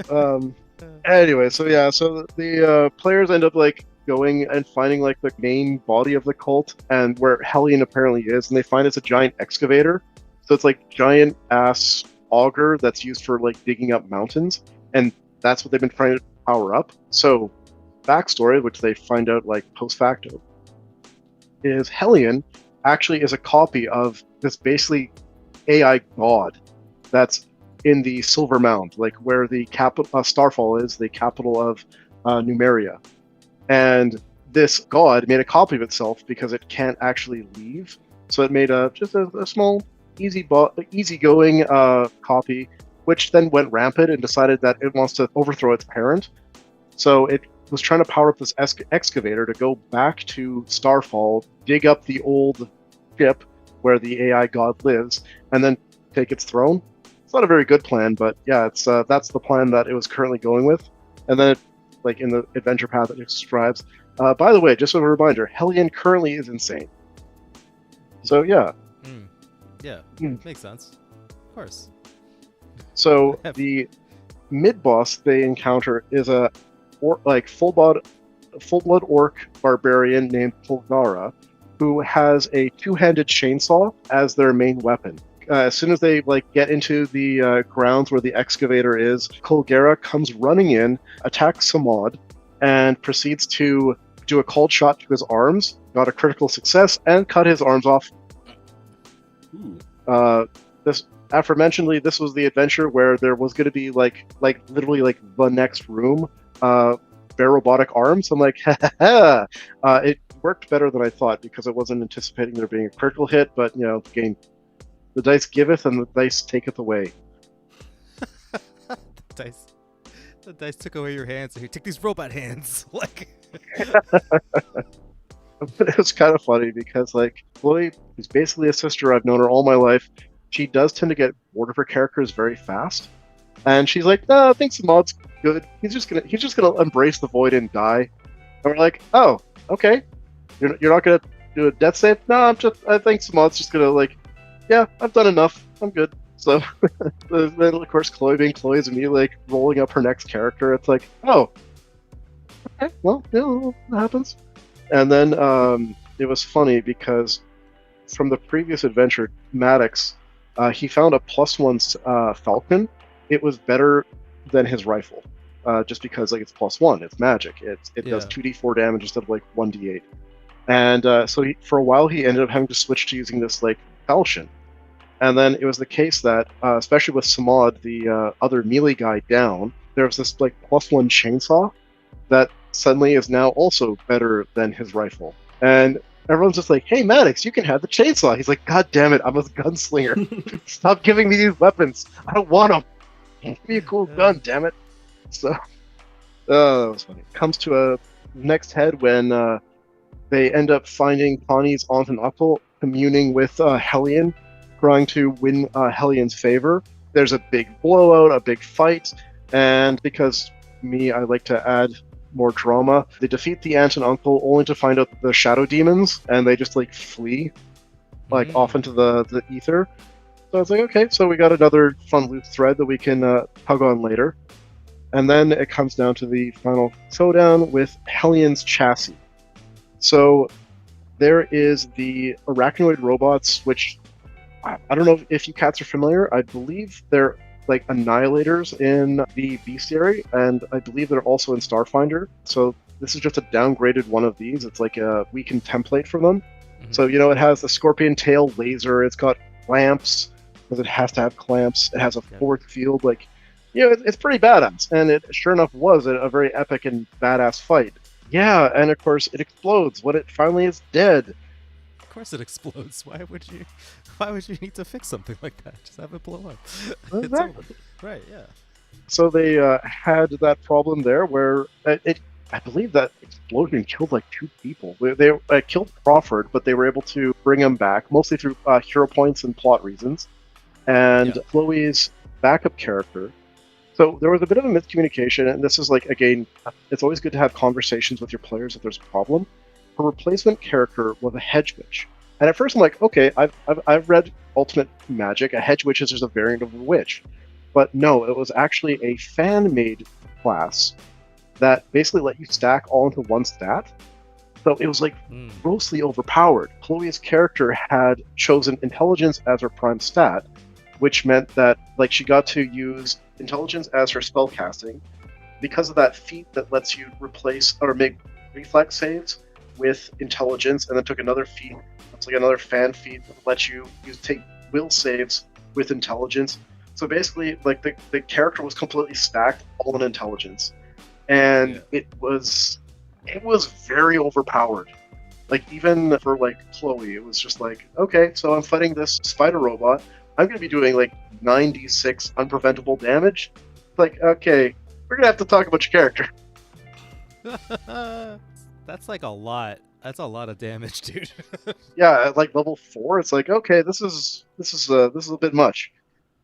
Speaker 3: Anyway, so the players end up like going and finding like the main body of the cult and where Hellion apparently is, and they find it's a giant excavator. So it's like giant ass auger that's used for like digging up mountains, and that's what they've been trying to power up. So backstory, which they find out like post facto, is Hellion actually is a copy of this basically AI god that's in the Silver Mound, like where the capital Starfall is, the capital of Numeria. And this god made a copy of itself because it can't actually leave. So it made just a small, easygoing copy, which then went rampant and decided that it wants to overthrow its parent. So it was trying to power up this excavator to go back to Starfall, dig up the old ship where the AI god lives, and then take its throne. It's not a very good plan, but yeah, it's that's the plan that it was currently going with. And then, like in the adventure path it describes. By the way, just as a reminder, Hellion currently is insane. So yeah.
Speaker 2: Yeah, makes sense. Of course.
Speaker 3: So the mid boss they encounter is a full blood orc barbarian named Pulgara, who has a 2-handed chainsaw as their main weapon. As soon as they get into the grounds where the excavator is, Kulgara comes running in, attacks Samad, and proceeds to do a cold shot to his arms. Got a critical success and cut his arms off. This aforementionedly, this was the adventure where there was going to be literally the next room, bare robotic arms. I'm like, it worked better than I thought because I wasn't anticipating there being a critical hit, but again. The dice giveth and the dice taketh away.
Speaker 2: The dice took away your hands. So here, take these robot hands.
Speaker 3: It was kind of funny because Luly is basically a sister. I've known her all my life. She does tend to get bored of her characters very fast, and she's like, "No, I think Samad's good. He's just gonna embrace the void and die." And we're like, "Oh, okay. You're not gonna do a death save? No, I think Samad's just gonna yeah, I've done enough. I'm good." So then, of course, Chloe being Chloe is immediately like rolling up her next character. It's like, oh, okay, well, yeah, that happens. And then it was funny because from the previous adventure, Maddox, he found a +1 Falcon. It was better than his rifle, just because like it's +1, it's magic. It does 2d4 damage instead of like 1d8. And so for a while he ended up having to switch to using this like falchion. And then it was the case that, especially with Samad, the other melee guy down, there was this like +1 chainsaw that suddenly is now also better than his rifle. And everyone's just like, hey, Maddox, you can have the chainsaw. He's like, God damn it, I'm a gunslinger. Stop giving me these weapons. I don't want them. Give me a cool gun, damn it. So, that was funny. Comes to a next head when they end up finding Connie's aunt and uncle communing with Hellion, trying to win Hellion's favor. There's a big blowout, a big fight, and because I like to add more drama, they defeat the aunt and uncle only to find out the shadow demons, and they just like flee like off into the ether. So I was like, okay, so we got another fun loose thread that we can tug on later. And then it comes down to the final showdown with Hellion's chassis. So there is the arachnoid robots, which I don't know if you cats are familiar. I believe they're like annihilators in the bestiary, and I believe they're also in Starfinder. So this is just a downgraded one of these. It's like a weakened template for them. Mm-hmm. So, it has the scorpion tail laser. It's got clamps, because it has to have clamps. It has a force field. Like, it's pretty badass. And it sure enough was a very epic and badass fight. Yeah, and of course it explodes when it finally is dead.
Speaker 2: Of course it explodes. Why would you need to fix something like that? Just have it blow up.
Speaker 3: Exactly.
Speaker 2: Right, yeah.
Speaker 3: So they had that problem there where I believe that explosion killed like 2 people. They killed Crawford, but they were able to bring him back, mostly through hero points and plot reasons. And Chloe's backup character. So there was a bit of a miscommunication, and this is like, again, it's always good to have conversations with your players if there's a problem. Her replacement character was a hedge witch. And at first I'm like, okay, I've read Ultimate Magic. A hedge witch is just a variant of a witch. But no, it was actually a fan-made class that basically let you stack all into one stat. So it was like grossly overpowered. Chloe's character had chosen intelligence as her prime stat, which meant that like she got to use intelligence as her spell casting. Because of that feat that lets you replace or make reflex saves with intelligence, and then took another feat, it's like another fan feat that lets you take will saves with intelligence. So basically, like the character was completely stacked all in intelligence, and it was very overpowered. Like even for like Chloe, it was just like, okay, so I'm fighting this spider robot. I'm going to be doing like 96 unpreventable damage. Like, okay, we're going to have to talk about your character.
Speaker 2: That's like a lot. That's a lot of damage, dude.
Speaker 3: Yeah, at like level 4, it's like, okay, this is a bit much.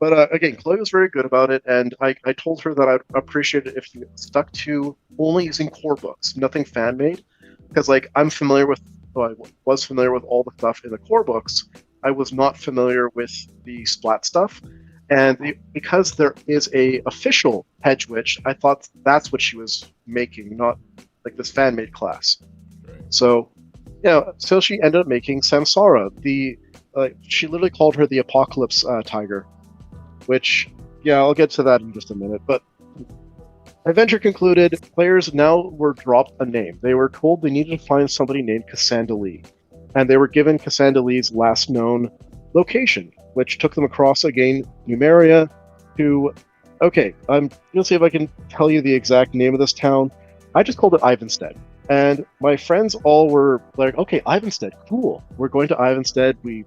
Speaker 3: But again, Chloe was very good about it, and I told her that I'd appreciate it if you stuck to only using core books, nothing fan made, because like I was familiar with all the stuff in the core books. I was not familiar with the splat stuff, and because there is a official hedge witch, I thought that's what she was making, not like this fan made class. Right. So, so she ended up making Samsara. She literally called her the Apocalypse Tiger. Which, I'll get to that in just a minute. But adventure concluded. Players now were dropped a name. They were told they needed to find somebody named Cassandra Lee. And they were given Cassandra Lee's last known location, which took them across, again, Numeria to... Okay, I'm going to see if I can tell you the exact name of this town. I just called it Ivanstead. And my friends all were like, okay, Ivanstead, cool. We're going to Ivanstead. We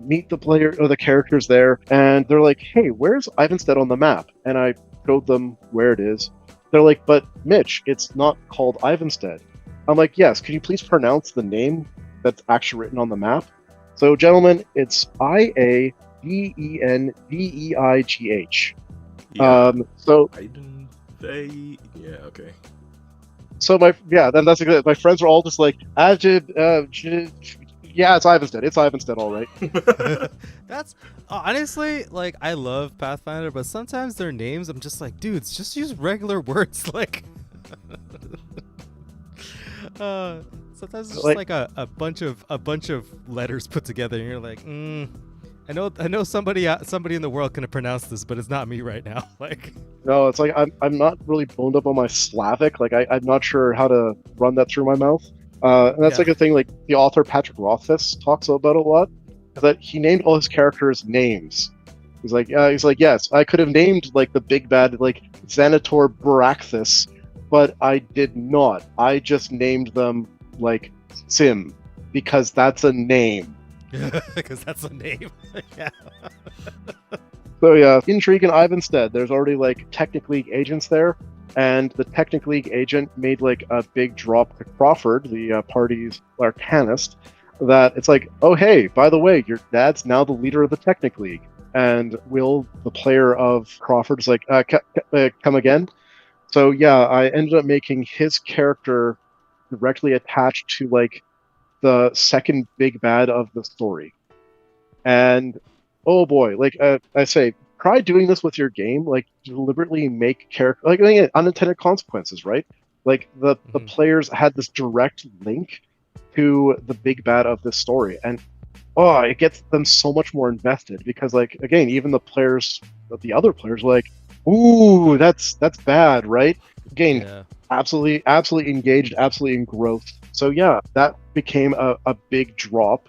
Speaker 3: meet the player or the characters there, and they're like, hey, where's Ivanstead on the map? And I showed them where it is. They're like, but Mitch, it's not called Ivanstead. I'm like, yes, can you please pronounce the name that's actually written on the map? So gentlemen, it's Iavendeigh. So
Speaker 1: okay.
Speaker 3: So then that's exactly, my friends were all just like, Yeah, it's Ivanstead. It's Ivanstead, all right.
Speaker 2: That's honestly, like, I love Pathfinder, but sometimes their names, I'm just like, dudes, just use regular words. Like, sometimes it's just like a bunch of letters put together, and you're like, I know somebody in the world can pronounce this, but it's not me right now. Like,
Speaker 3: no, it's like I'm not really boned up on my Slavic. Like I'm not sure how to run that through my mouth. And that's like a thing like the author Patrick Rothfuss talks about a lot, is that he named all his characters names. He's like, yes, I could have named like the big bad like Xanator Baraxis, but I did not. I just named them like Sim because that's a name.
Speaker 2: Because that's a name. Yeah.
Speaker 3: So yeah, intrigue in Ivanstead. There's already like Technic League agents there, and the Technic League agent made like a big drop to Crawford, the party's arcanist, that it's like, oh hey, by the way, your dad's now the leader of the Technic League. And Will, the player of Crawford, is like, come again? So yeah, I ended up making his character directly attached to like the second big bad of the story. And oh boy, like I say, try doing this with your game. Like deliberately make character like unintended consequences, right? Like the players had this direct link to the big bad of this story, and it gets them so much more invested because, like, again, even the other players, were like, ooh, that's bad, right? Again, absolutely engaged, absolutely engrossed. So yeah, that became a big drop.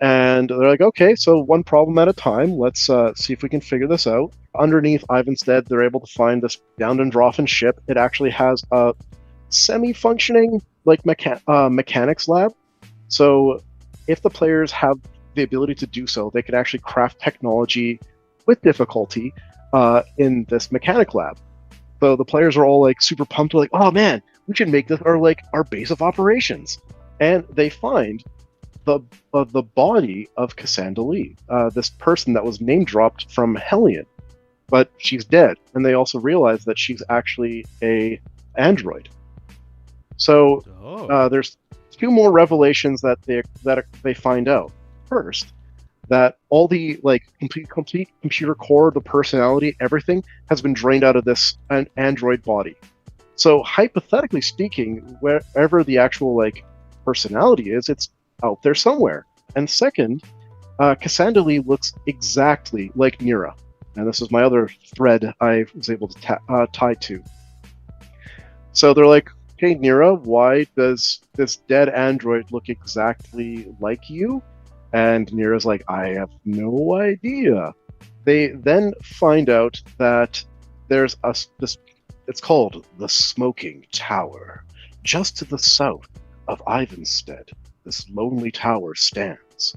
Speaker 3: And they're like, okay, so one problem at a time. Let's see if we can figure this out. Underneath Ivanstead, they're able to find this Down-and-Drawfen ship. It actually has a semi-functioning like mechanics lab. So if the players have the ability to do so, they can actually craft technology with difficulty in this mechanic lab. So the players are all like super pumped, like, oh man, we should make this our base of operations. And they find the body of Cassandra Lee, this person that was name dropped from Hellion, but she's dead. And they also realize that she's actually a android. So there's two more revelations that they find out. First, that all the like complete computer core, the personality, everything has been drained out of this android body. So hypothetically speaking, wherever the actual like personality is, it's out there somewhere. And second, Cassandra Lee looks exactly like Nira, and this is my other thread I was able to tie to. So they're like, hey Nira, why does this dead android look exactly like you? And Nira's like, I have no idea. They then find out that there's this, it's called the Smoking Tower. Just to the south of Ivanstead, this lonely tower stands.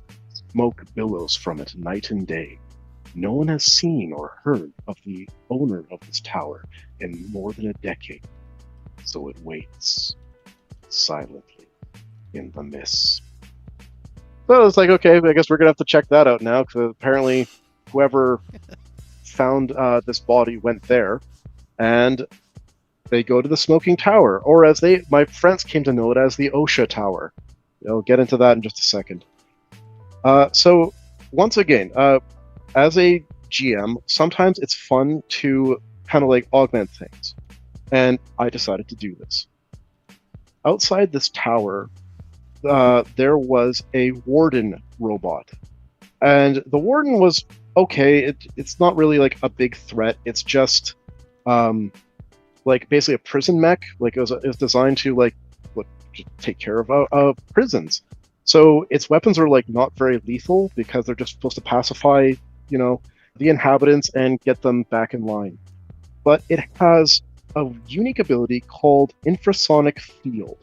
Speaker 3: Smoke billows from it night and day. No one has seen or heard of the owner of this tower in more than a decade. So it waits silently in the mist. So it's like, okay, I guess we're gonna have to check that out now, because apparently whoever found this body went there, and they go to the Smoking Tower, or as my friends came to know it as the OSHA Tower. I'll get into that in just a second. So once again, as a GM, sometimes it's fun to kind of like augment things, and I decided to do this. Outside this tower, there was a warden robot, and the warden was okay. It's not really like a big threat. It's just like basically a prison mech. Like it was designed to like take care of prisons. So its weapons are like not very lethal because they're just supposed to pacify, the inhabitants and get them back in line. But it has a unique ability called infrasonic field.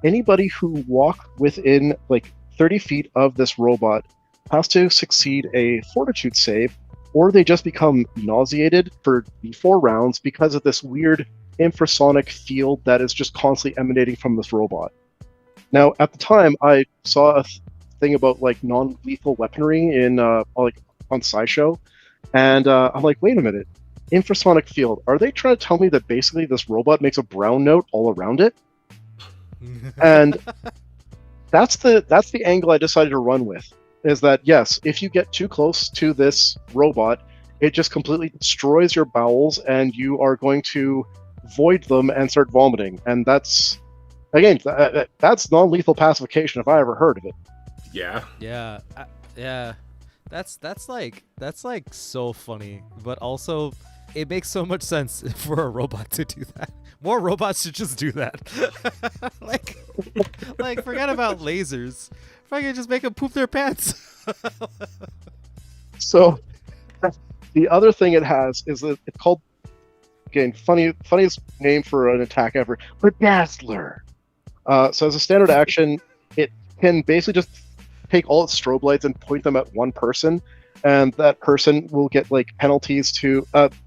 Speaker 3: Anybody who walks within like 30 feet of this robot has to succeed a fortitude save, or they just become nauseated for 4 rounds because of this weird infrasonic field that is just constantly emanating from this robot. Now, at the time, I saw a thing about like non-lethal weaponry in like on SciShow, and I'm like, wait a minute, infrasonic field. Are they trying to tell me that basically this robot makes a brown note all around it? And that's the angle I decided to run with. Is that yes, if you get too close to this robot, it just completely destroys your bowels, and you are going to void them and start vomiting. And that's again, that's non-lethal pacification if I ever heard of it.
Speaker 1: Yeah.
Speaker 2: Yeah, yeah. That's like so funny, but also it makes so much sense for a robot to do that. More robots should just do that. like forget about lasers. If I could just make them poop their pants.
Speaker 3: So the other thing it has is that it's called, again, funniest name for an attack ever, Bedazzler. So as a standard action, it can basically just take all its strobe lights and point them at one person, and that person will get like penalties to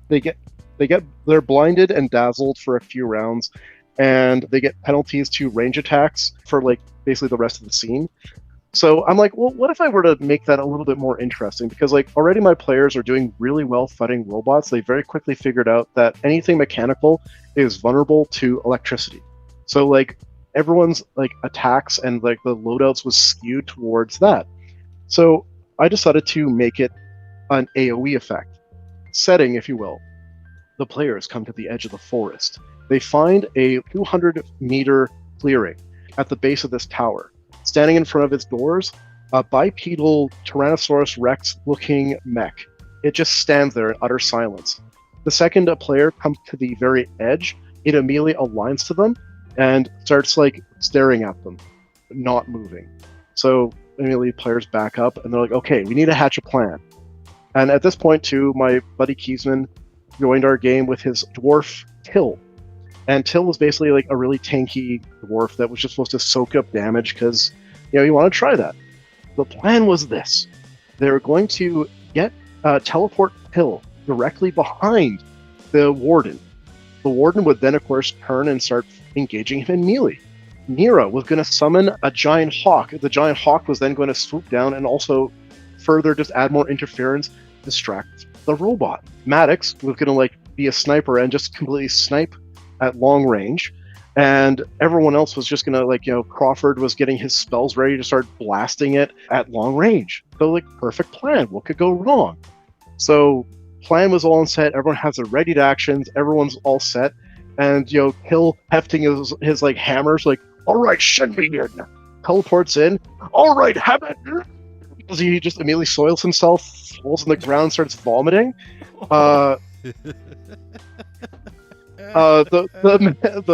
Speaker 3: they're blinded and dazzled for a few rounds, and they get penalties to range attacks for like basically the rest of the scene. So I'm like, well, what if I were to make that a little bit more interesting? Because like already my players are doing really well fighting robots. They very quickly figured out that anything mechanical is vulnerable to electricity. So like everyone's like attacks and like the loadouts was skewed towards that. So I decided to make it an AoE effect. Setting, if you will. The players come to the edge of the forest. They find a 200-meter clearing at the base of this tower. Standing in front of its doors, a bipedal Tyrannosaurus Rex looking mech. It just stands there in utter silence. The second a player comes to the very edge, it immediately aligns to them and starts like staring at them, not moving. So immediately players back up and they're like, okay, we need to hatch a plan. And at this point too, my buddy Kiesman joined our game with his dwarf Till. And Till was basically like a really tanky dwarf that was just supposed to soak up damage because, you want to try that. The plan was this. They were going to teleport Till directly behind the Warden. The Warden would then, of course, turn and start engaging him in melee. Nira was going to summon a giant hawk. The giant hawk was then going to swoop down and also further just add more interference, distract the robot. Maddox was going to like be a sniper and just completely snipe at long range, and everyone else was just gonna like Crawford was getting his spells ready to start blasting it at long range. So like perfect plan. What could go wrong? So plan was all set. Everyone has their ready to actions. Everyone's all set, and Hill hefting his like hammers like, all right, send me in. Teleports in. All right, have it. He just immediately soils himself, falls on the ground, starts vomiting. The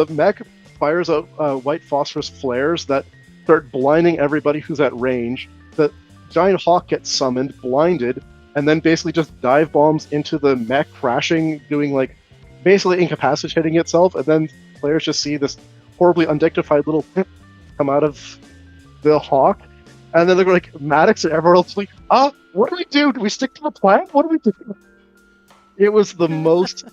Speaker 3: mech fires out white phosphorus flares that start blinding everybody who's at range. The giant hawk gets summoned, blinded, and then basically just dive bombs into the mech, crashing, doing like basically incapacitating itself. And then players just see this horribly undignified little come out of the hawk, and then they're like Maddox and everyone else like, what do we do? Do we stick to the plan? What do we do? It was the most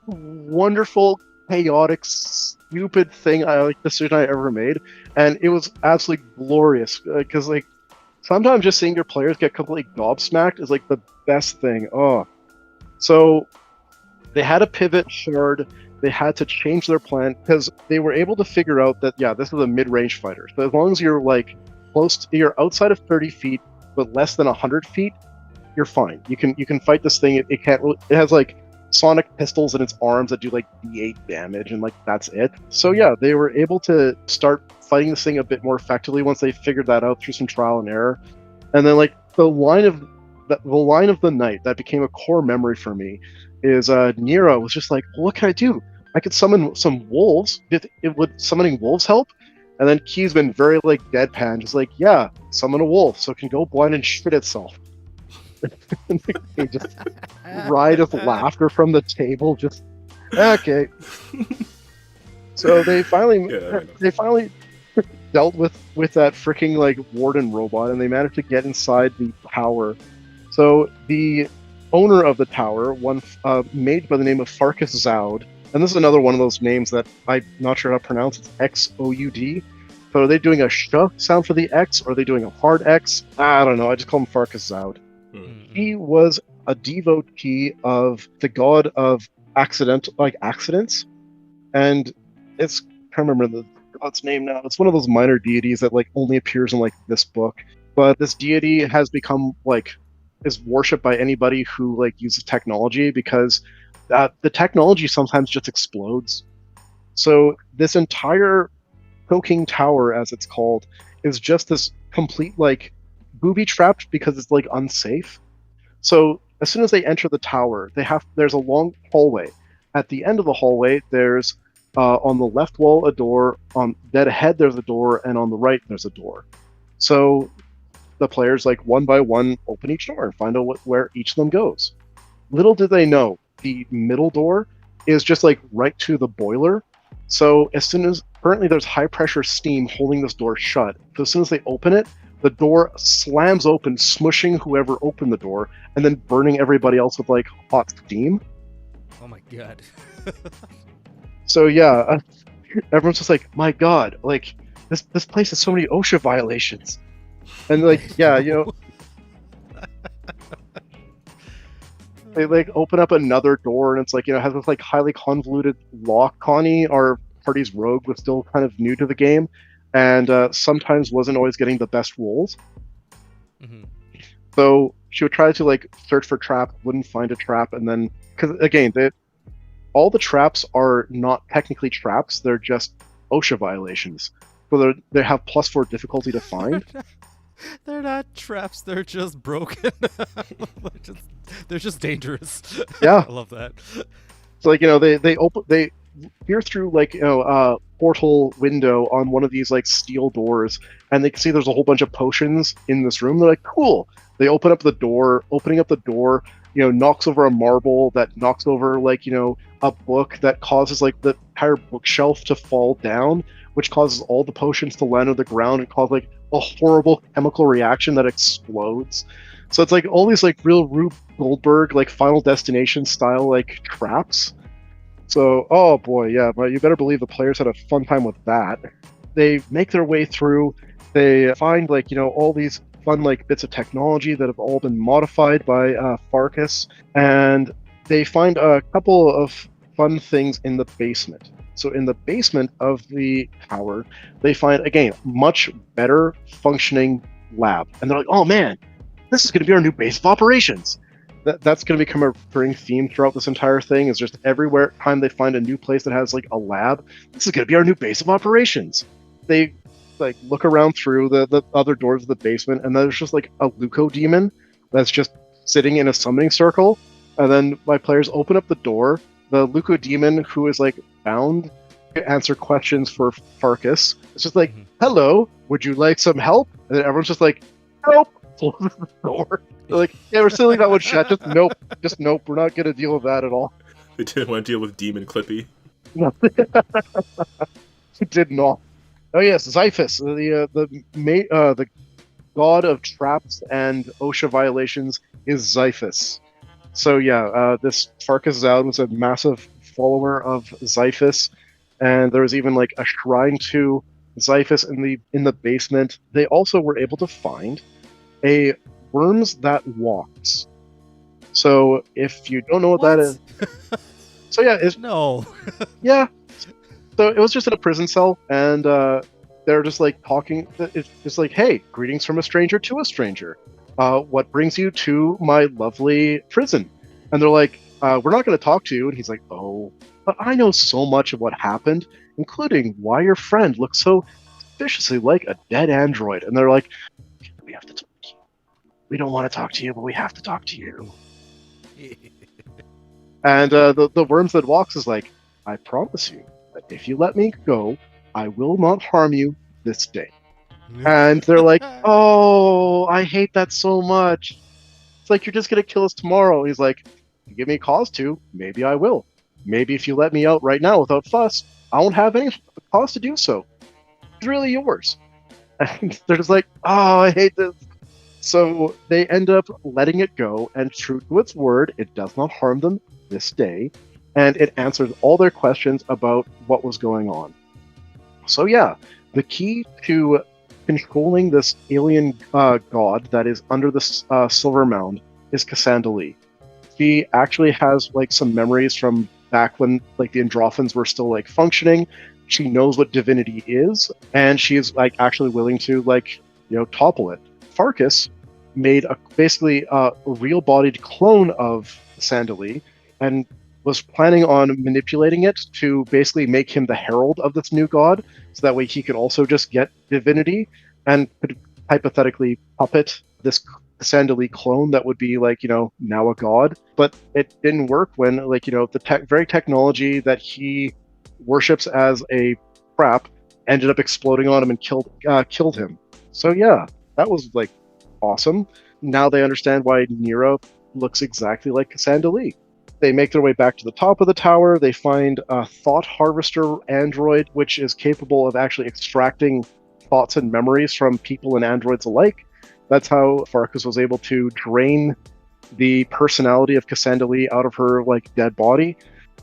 Speaker 3: wonderful, chaotic, stupid decision I ever made, and it was absolutely glorious because like sometimes just seeing your players get completely gobsmacked is like the best thing. So they had to pivot hard. They had to change their plan because they were able to figure out that this is a mid-range fighter. So as long as you're like you're outside of 30 feet but less than 100 feet, you're fine. You can fight this thing. It can't. It has like sonic pistols in its arms that do like D8 damage, and like that's it. So they were able to start fighting this thing a bit more effectively once they figured that out through some trial and error. And then like the line of the night that became a core memory for me is Nero was just like, well, what can I do? I could summon some wolves. Would summoning wolves help? And then Kiesman very like deadpan, just like, yeah, summon a wolf so it can go blind and shit itself. They just ride of laughter from the table. Just okay. So they finally dealt with that freaking like warden robot, and they managed to get inside the tower. So the owner of the tower, one made by the name of Farkas Zoud, and this is another one of those names that I'm not sure how to pronounce. It's Xoud. So are they doing a sh sound for the X, or are they doing a hard X? I don't know. I just call him Farkas Zoud. He was a devotee of the god of accidents, and it's I can't remember forgot its name now. It's one of those minor deities that like only appears in like this book. But this deity has become like is worshipped by anybody who like uses technology because the technology sometimes just explodes. So this entire Poking Tower, as it's called, is just this complete like booby trapped because it's like unsafe. So as soon as they enter the tower, there's a long hallway. At the end of the hallway, there's on the left wall a door. On dead ahead, there's a door, and on the right, there's a door. So the players, like one by one, open each door and find out where each of them goes. Little did they know, the middle door is just like right to the boiler. So as soon as currently there's high pressure steam holding this door shut. So as soon as they open it, the door slams open, smushing whoever opened the door, and then burning everybody else with like hot steam.
Speaker 2: Oh my god.
Speaker 3: So yeah, everyone's just like, my god, like this place has so many OSHA violations, and like yeah, you know. They like open up another door, and it's like, you know, it has this like highly convoluted lock. Connie, our party's rogue, was still kind of new to the game, and sometimes wasn't always getting the best rolls.
Speaker 2: Mm-hmm.
Speaker 3: So she would try to like search for traps, wouldn't find a trap, and then because again, all the traps are not technically traps; they're just OSHA violations. So they have +4 difficulty to find.
Speaker 2: They're not traps, they're just broken. they're just dangerous.
Speaker 3: Yeah.
Speaker 2: I love that.
Speaker 3: So like, you know, they peer through like, you know, a portal window on one of these like steel doors, and they can see there's a whole bunch of potions in this room. They're like, cool. They open up the door. Opening up the door, you know, knocks over a marble that knocks over like, you know, a book that causes like the entire bookshelf to fall down, which causes all the potions to land on the ground and cause like a horrible chemical reaction that explodes. So it's like all these like real Rube Goldberg like Final Destination style like traps. So oh boy, yeah, but you better believe the players had a fun time with that. They make their way through. They find like, you know, all these fun like bits of technology that have all been modified by Farkas, and they find a couple of fun things in the basement. So in the basement of the tower, they find, again, much better functioning lab. And they're like, oh man, this is going to be our new base of operations. That's going to become a recurring theme throughout this entire thing, is just everywhere time they find a new place that has like a lab, this is going to be our new base of operations. They like look around through the other doors of the basement, and there's just like a Luco demon that's just sitting in a summoning circle. And then my players open up the door. The Luco demon, who is like bound to answer questions for Farkas, it's just like, hello, would you like some help? And then everyone's just like, nope, closes the door. They're like, yeah, we're sealing that one shut. Just nope, we're not gonna deal with that at all.
Speaker 1: They didn't want to deal with Demon Clippy.
Speaker 3: No. It did not. Oh yes, Xiphus, the god of traps and OSHA violations, is Xiphus. So yeah, this Farkas Zoud was a massive follower of Xiphus, and there was even like a shrine to Xiphus in the basement. They also were able to find a worms that walks. So if you don't know what that is, so yeah,
Speaker 2: no,
Speaker 3: yeah. So it was just in a prison cell, and they're just like talking. It's just like, hey, greetings from a stranger to a stranger. What brings you to my lovely prison? And they're like, we're not going to talk to you. And he's like, oh, but I know so much of what happened, including why your friend looks so suspiciously like a dead android. And they're like, we have to talk to you. We don't want to talk to you, but we have to talk to you. And the worms that walks is like, I promise you that if you let me go, I will not harm you this day. And they're like, oh, I hate that so much. It's like, you're just going to kill us tomorrow. He's like, if you give me cause to, maybe I will. Maybe if you let me out right now without fuss, I won't have any cause to do so. It's really yours. And they're just like, oh, I hate this. So they end up letting it go, and true to its word, it does not harm them this day. And it answers all their questions about what was going on. So yeah, the key to controlling this alien god that is under the silver mound is Cassandra Lee. She actually has like some memories from back when like the Androphans were still like functioning, she knows what divinity is, and she is like actually willing to topple it. Farkas made basically a real-bodied clone of Sandalee and was planning on manipulating it to basically make him the herald of this new god, so that way he could also just get divinity and could hypothetically puppet this Sandalee clone that would be now a god. But it didn't work when the very technology that he worships as a crap ended up exploding on him and killed him. So yeah, that was awesome. Now they understand why Nira looks exactly like Sandalee. They make their way back to the top of the tower. They find a thought harvester android, which is capable of actually extracting thoughts and memories from people and androids alike. That's how Farkas was able to drain the personality of Sandalee out of her dead body.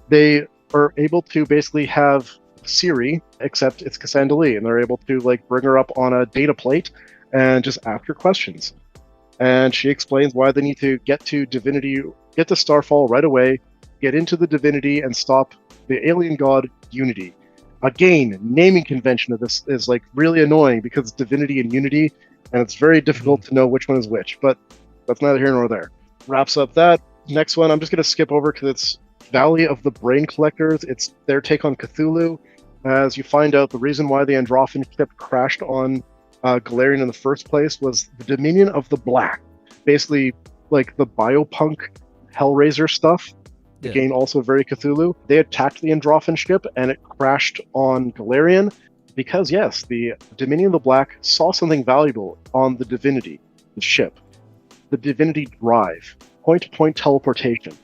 Speaker 3: They are able to basically have Siri, except it's Sandalee, and they're able to bring her up on a data plate and just ask her questions. And she explains why they need to get to Starfall right away, get into the divinity, and stop the alien god Unity. Again, naming convention of this is really annoying because it's divinity and unity, and it's very difficult to know which one is which, but that's neither here nor there. Wraps up that. Next one, I'm just going to skip over because it's Valley of the Brain Collectors. It's their take on Cthulhu. As you find out, the reason why the Androfan ship crashed on Galarian in the first place was the Dominion of the Black. Basically, the biopunk Hellraiser stuff.
Speaker 2: Yeah.
Speaker 3: Again, also very Cthulhu. They attacked the Androfan ship and it crashed on Galarian because, yes, the Dominion of the Black saw something valuable on the Divinity, the ship. The Divinity Drive, point-to-point teleportation.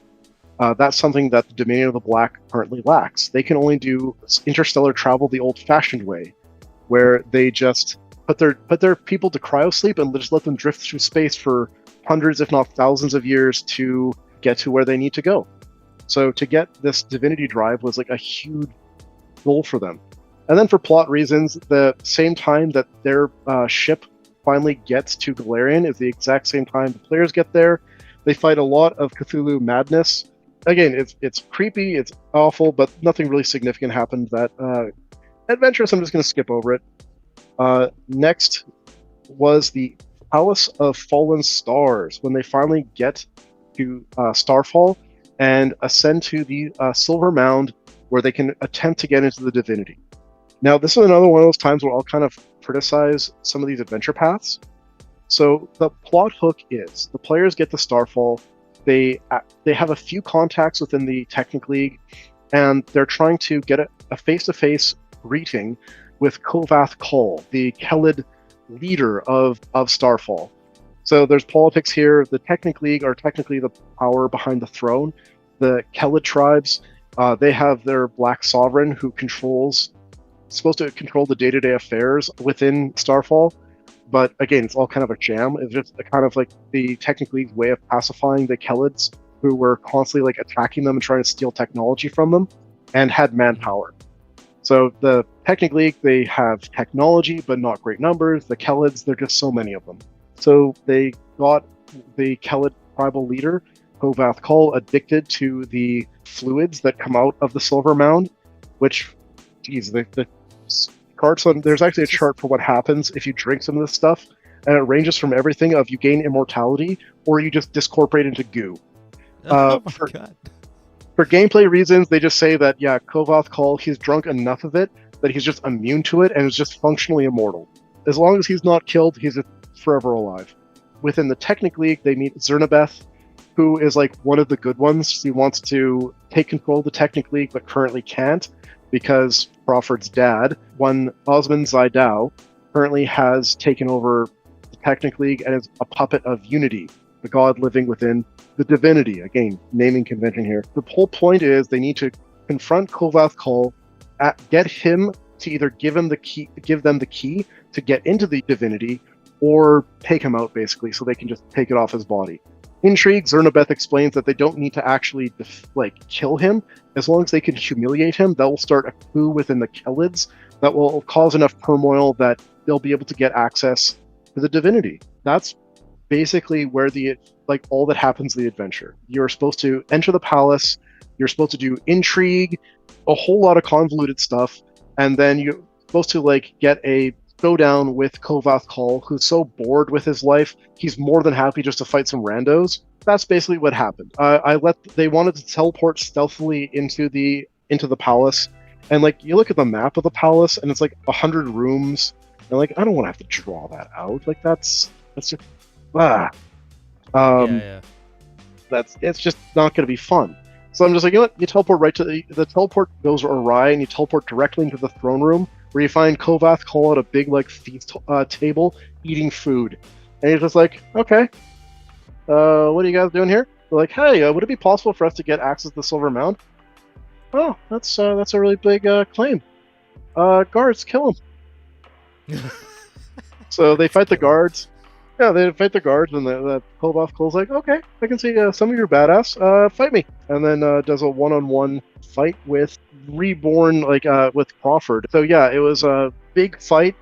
Speaker 3: That's something that the Dominion of the Black currently lacks. They can only do interstellar travel the old-fashioned way, where they just put their people to cryosleep and just let them drift through space for hundreds, if not thousands of years to get to where they need to go. So to get this Divinity Drive was a huge goal for them. And then for plot reasons, the same time that their ship finally gets to Galarian is the exact same time the players get there. They fight a lot of Cthulhu madness. Again, it's creepy, it's awful, but nothing really significant happened that adventurous. I'm just going to skip over it. Next was the Palace of Fallen Stars, when they finally get to Starfall and ascend to the Silver Mound, where they can attempt to get into the Divinity. Now, this is another one of those times where I'll kind of criticize some of these adventure paths. So the plot hook is the players get to Starfall, they have a few contacts within the Technic League, and they're trying to get a face-to-face greeting with Kovath Kol, the Kelid leader of Starfall. So there's politics here. The Technic League are technically the power behind the throne. The Kelid tribes, they have their Black Sovereign who supposed to control the day-to-day affairs within Starfall. But again, it's all kind of a sham. It's just kind of the Technic League's way of pacifying the Kelids, who were constantly attacking them and trying to steal technology from them, and had manpower. So the Technic League, they have technology, but not great numbers. The Kelids, there are just so many of them. So they got the Kelid tribal leader, Kovath Kol, addicted to the fluids that come out of the Silver Mound, which, geez, the charts on, there's actually a chart for what happens if you drink some of this stuff, and it ranges from everything of you gain immortality, or you just discorporate into goo.
Speaker 2: Oh my god.
Speaker 3: For gameplay reasons, they just say that, yeah, Kovath Kol, he's drunk enough of it that he's just immune to it and is just functionally immortal. As long as he's not killed, he's forever alive. Within the Technic League, they meet Zernabeth, who is one of the good ones. She wants to take control of the Technic League, but currently can't, because Crawford's dad, one Osmond Zidao, currently has taken over the Technic League and is a puppet of Unity, the god living within the Divinity. Again, naming convention here. The whole point is they need to confront Kovath Kol, get him to either give them the key to get into the Divinity, or take him out, basically, so they can just take it off his body. Intrigue, Zernabeth explains that they don't need to actually kill him. As long as they can humiliate him, that will start a coup within the Kelids that will cause enough turmoil that they'll be able to get access to the Divinity. That's basically where all that happens in the adventure. You're supposed to enter the palace, you're supposed to do intrigue, a whole lot of convoluted stuff, and then you're supposed to like get a showdown with Kovath Kall, who's so bored with his life, he's more than happy just to fight some randos. That's basically what happened. They wanted to teleport stealthily into the palace, and like you look at the map of the palace, and it's like 100 rooms, and like I don't want to have to draw that out. Like that's just it's just not going to be fun. So I'm just like, you know what? You teleport right to the teleport goes awry, and you teleport directly into the throne room, where you find Kovath Kall at a big like feast table eating food, and you're just like, okay, what are you guys doing here? They're like, hey, would it be possible for us to get access to the Silver Mound? Oh, that's a really big claim. Guards, kill him. So they fight the guards. Yeah, they fight the guards, and the Kovath Kall's like, okay, I can see some of your badass. Fight me, and then does a one-on-one fight with Reborn, with Crawford. So yeah, it was a big fight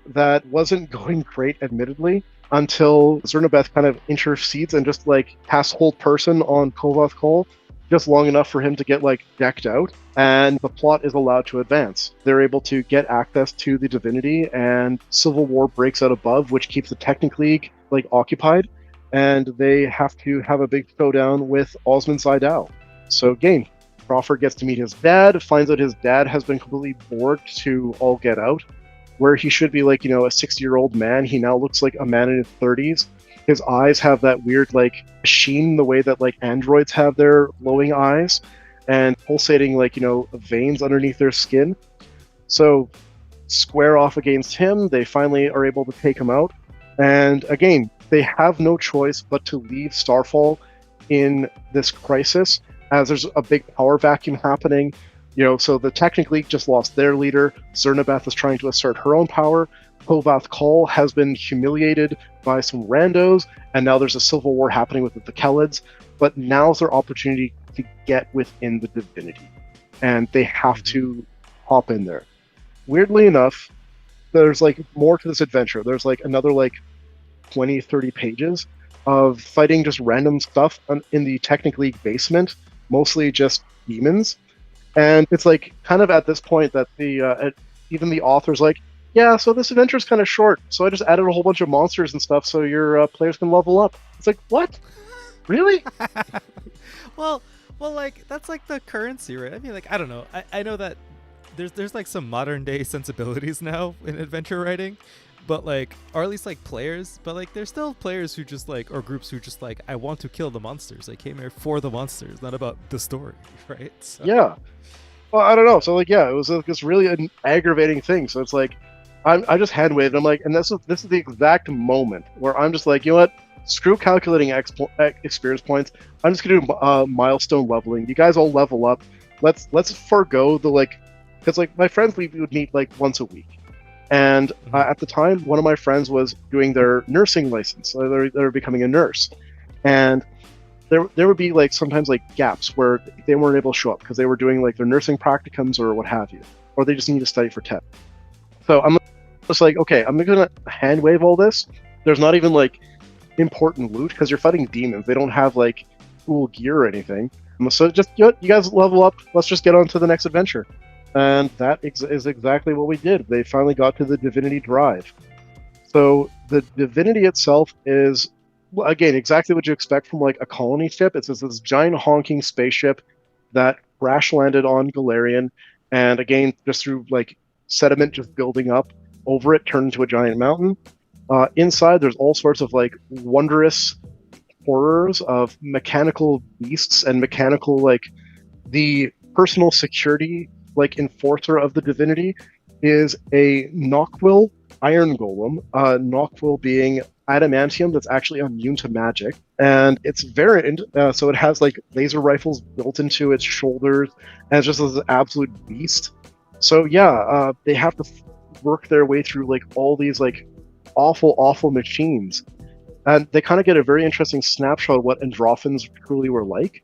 Speaker 3: that wasn't going great, admittedly, until Zernabeth kind of intercedes and just like casts hold person on Kovath Kall just long enough for him to get like decked out, and the plot is allowed to advance. They're able to get access to the divinity, and civil war breaks out above, which keeps the Technic League like occupied, and they have to have a big showdown with Osman Saidal. So again, Crawford gets to meet his dad, finds out his dad has been completely bored to all get out. Where he should be like, a 60-year-old man, he now looks like a man in his 30s. His eyes have that weird like sheen, the way that like androids have their glowing eyes, and pulsating like veins underneath their skin. So square off against him, they finally are able to take him out, and again they have no choice but to leave Starfall in this crisis, as there's a big power vacuum happening. So the Technic League just lost their leader. Zernabeth is trying to assert her own power. Kovath Kall has been humiliated by some randos, and now there's a civil war happening with the Khelids. But now's their opportunity to get within the divinity, and they have to hop in there. Weirdly enough, there's like more to this adventure. There's like another like 20, 30 pages of fighting just random stuff in the Technic League basement, mostly just demons. And it's like kind of at this point that even the author's like, yeah, so this adventure's kind of short, so I just added a whole bunch of monsters and stuff so your players can level up. It's like, what? Really?
Speaker 2: well, like that's like the currency, right? I mean, like I don't know. I know that there's like some modern day sensibilities now in adventure writing, but like, or at least like players, but like there's still players who just like, or groups who just like, I want to kill the monsters. I came here for the monsters, not about the story, right? So.
Speaker 3: Yeah. Well, I don't know. So like, yeah, it was like this really an aggravating thing. So it's like, I just hand waved. I'm like, and this is the exact moment where I'm just like, you know what? Screw calculating experience points. I'm just gonna do milestone leveling. You guys all level up. Let's forego the like, because like my friends we would meet like once a week, and at the time one of my friends was doing their nursing license. So they're becoming a nurse, and there would be like sometimes like gaps where they weren't able to show up because they were doing like their nursing practicums or what have you, or they just need to study for test. So I'm just like, okay, I'm gonna hand wave all this. There's not even like important loot because you're fighting demons. They don't have like cool gear or anything. So just you guys level up. Let's just get on to the next adventure. And that is exactly what we did. They finally got to the Divinity Drive. So the Divinity itself is, again, exactly what you expect from like a colony ship. It's this giant honking spaceship that crash landed on Galarian, and again, just through like sediment just building up over it, turned into a giant mountain. Inside, there's all sorts of like wondrous horrors of mechanical beasts and mechanical like the personal security like enforcer of the divinity is a Knockwill iron golem. Knockwill being adamantium that's actually immune to magic, and it's variant, so it has like laser rifles built into its shoulders, and it's just this absolute beast. So yeah, they have to work their way through like all these like awful machines, and they kind of get a very interesting snapshot of what Androphans truly were like.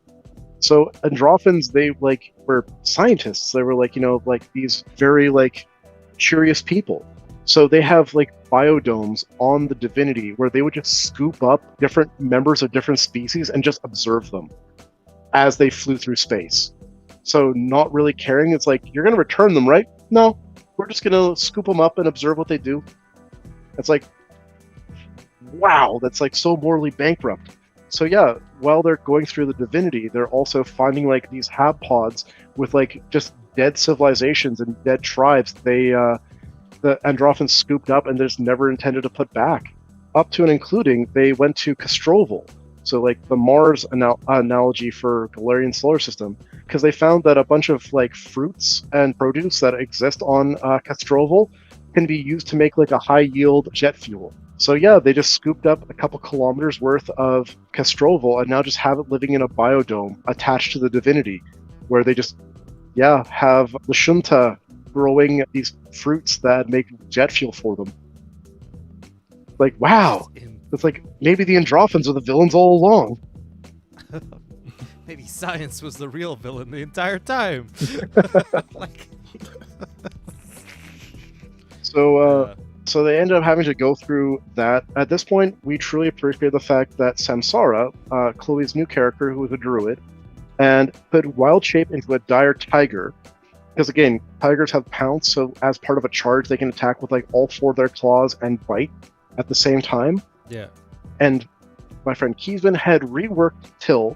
Speaker 3: So Androphans, they like were scientists. They were like, like these very like curious people. So they have like biodomes on the divinity where they would just scoop up different members of different species and just observe them as they flew through space. So not really caring. It's like, you're going to return them, right? No, we're just gonna scoop them up and observe what they do. It's like, wow, that's like so morally bankrupt. So yeah, while they're going through the divinity, they're also finding like these hab pods with like just dead civilizations and dead tribes. The Androphans scooped up and just never intended to put back. Up to and including, they went to Castroval, so like the Mars analogy for Galarian solar system, because they found that a bunch of like fruits and produce that exist on Castroval can be used to make like a high yield jet fuel. So yeah, they just scooped up a couple kilometers worth of Castroval and now just have it living in a biodome attached to the divinity, where they just have the Shunta growing these fruits that make jet fuel for them. Like, wow. It's like, maybe the Androphans are the villains all along.
Speaker 2: Maybe science was the real villain the entire time. Like...
Speaker 3: So they ended up having to go through that. At this point, we truly appreciate the fact that Samsara, Chloe's new character, who was a druid, and could wild shape into a dire tiger. Because again, tigers have pounce, so as part of a charge, they can attack with like all 4 of their claws and bite at the same time.
Speaker 2: Yeah.
Speaker 3: And my friend Keesman had reworked Till.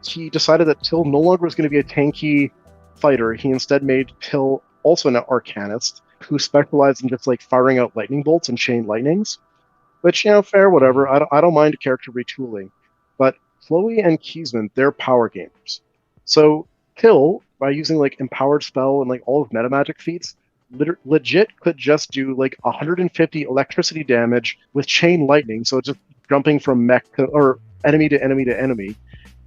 Speaker 3: He decided that Till no longer was going to be a tanky fighter. He instead made Till also an arcanist who specialized in just like firing out lightning bolts and chain lightnings. Which, fair, whatever. I don't mind a character retooling. But Chloe and Keesman, they're power gamers. So Till, by using like empowered spell and like all of meta magic feats, legit could just do like 150 electricity damage with chain lightning, so just jumping from mech or enemy to enemy to enemy,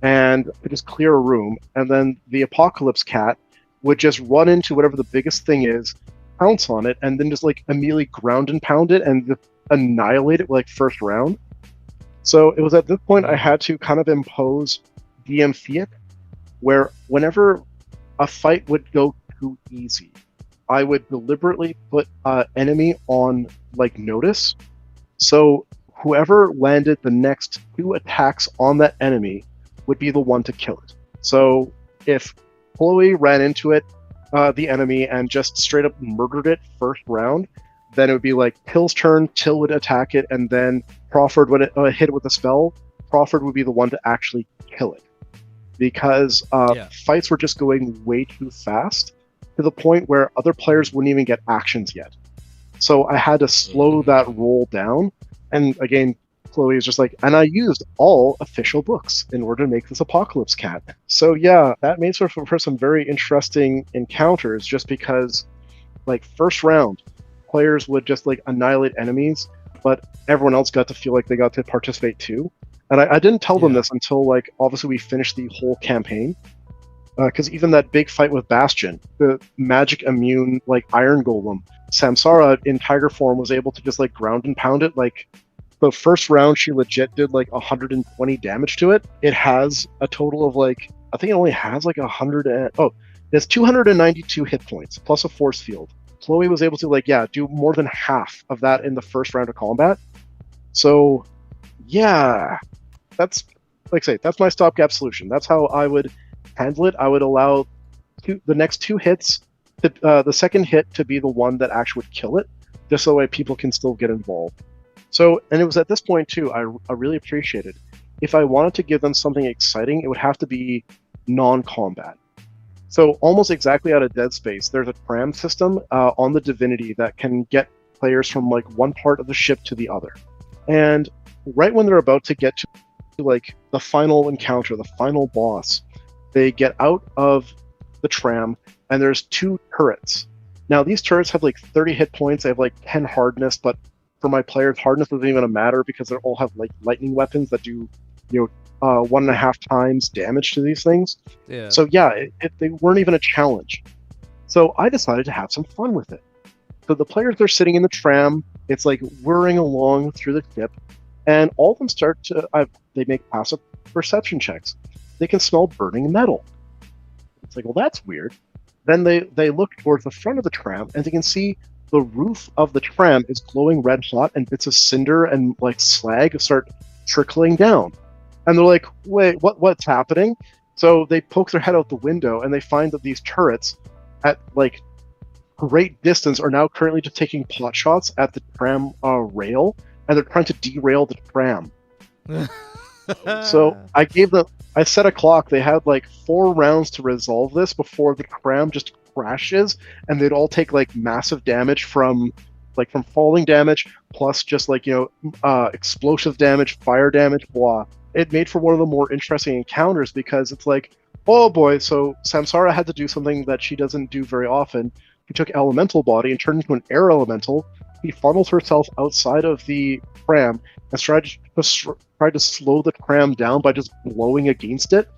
Speaker 3: and could just clear a room. And then the Apocalypse Cat would just run into whatever the biggest thing is, pounce on it, and then just like immediately ground and pound it and annihilate it like first round. So it was at this point I had to kind of impose DM Fiat, where whenever a fight would go too easy, I would deliberately put enemy on like notice. So whoever landed the next 2 attacks on that enemy would be the one to kill it. So if Chloe ran into it, the enemy, and just straight up murdered it first round, then it would be like Till's turn, Till would attack it, and then Crawford would hit it with a spell. Crawford would be the one to actually kill it. Because fights were just going way too fast, to the point where other players wouldn't even get actions yet. So I had to slow that roll down. And again, Chloe is just like, and I used all official books in order to make this Apocalypse Cat. So yeah, that made for some very interesting encounters, just because like first round, players would just like annihilate enemies, but everyone else got to feel like they got to participate too. And I didn't tell them this until like obviously we finished the whole campaign. Because even that big fight with Bastion, the magic immune like Iron Golem, Samsara in Tiger form was able to just like ground and pound it. Like the first round, she legit did like 120 damage to it. It has a total of like, I think it only has like 100. There's 292 hit points plus a force field. Chloe was able to do more than half of that in the first round of combat. So yeah, that's like I say, that's my stopgap solution. That's how I would handle it. I would allow the next 2 hits, the second hit to be the one that actually would kill it, just so that way people can still get involved. So, and it was at this point too, I really appreciated. If I wanted to give them something exciting, it would have to be non-combat. So almost exactly out of Dead Space, there's a tram system on the Divinity that can get players from like one part of the ship to the other. And right when they're about to get to like the final encounter, the final boss, they get out of the tram and there's 2 turrets. Now these turrets have like 30 hit points, they have like 10 hardness, but for my players, hardness doesn't even matter because they all have like lightning weapons that do 1.5 times damage to these things.
Speaker 2: Yeah.
Speaker 3: So yeah, they weren't even a challenge. So I decided to have some fun with it. So the players are sitting in the tram, it's like whirring along through the ship, and all of them start to, they make passive perception checks. They can smell burning metal. It's like, well, that's weird. Then they look towards the front of the tram, and they can see the roof of the tram is glowing red hot, and bits of cinder and like slag start trickling down. And they're like, wait, what's happening? So they poke their head out the window, and they find that these turrets at like great distance are now currently just taking pot shots at the tram rail, and they're trying to derail the tram. So I set a clock. They had like 4 rounds to resolve this before the tram just crashes, and they'd all take like massive damage from falling damage, plus just like explosive damage, fire damage, blah. It made for one of the more interesting encounters because it's like, oh boy, so Samsara had to do something that she doesn't do very often. She took elemental body and turned into an air elemental. He funneled herself outside of the tram and tried to slow the tram down by just blowing against it.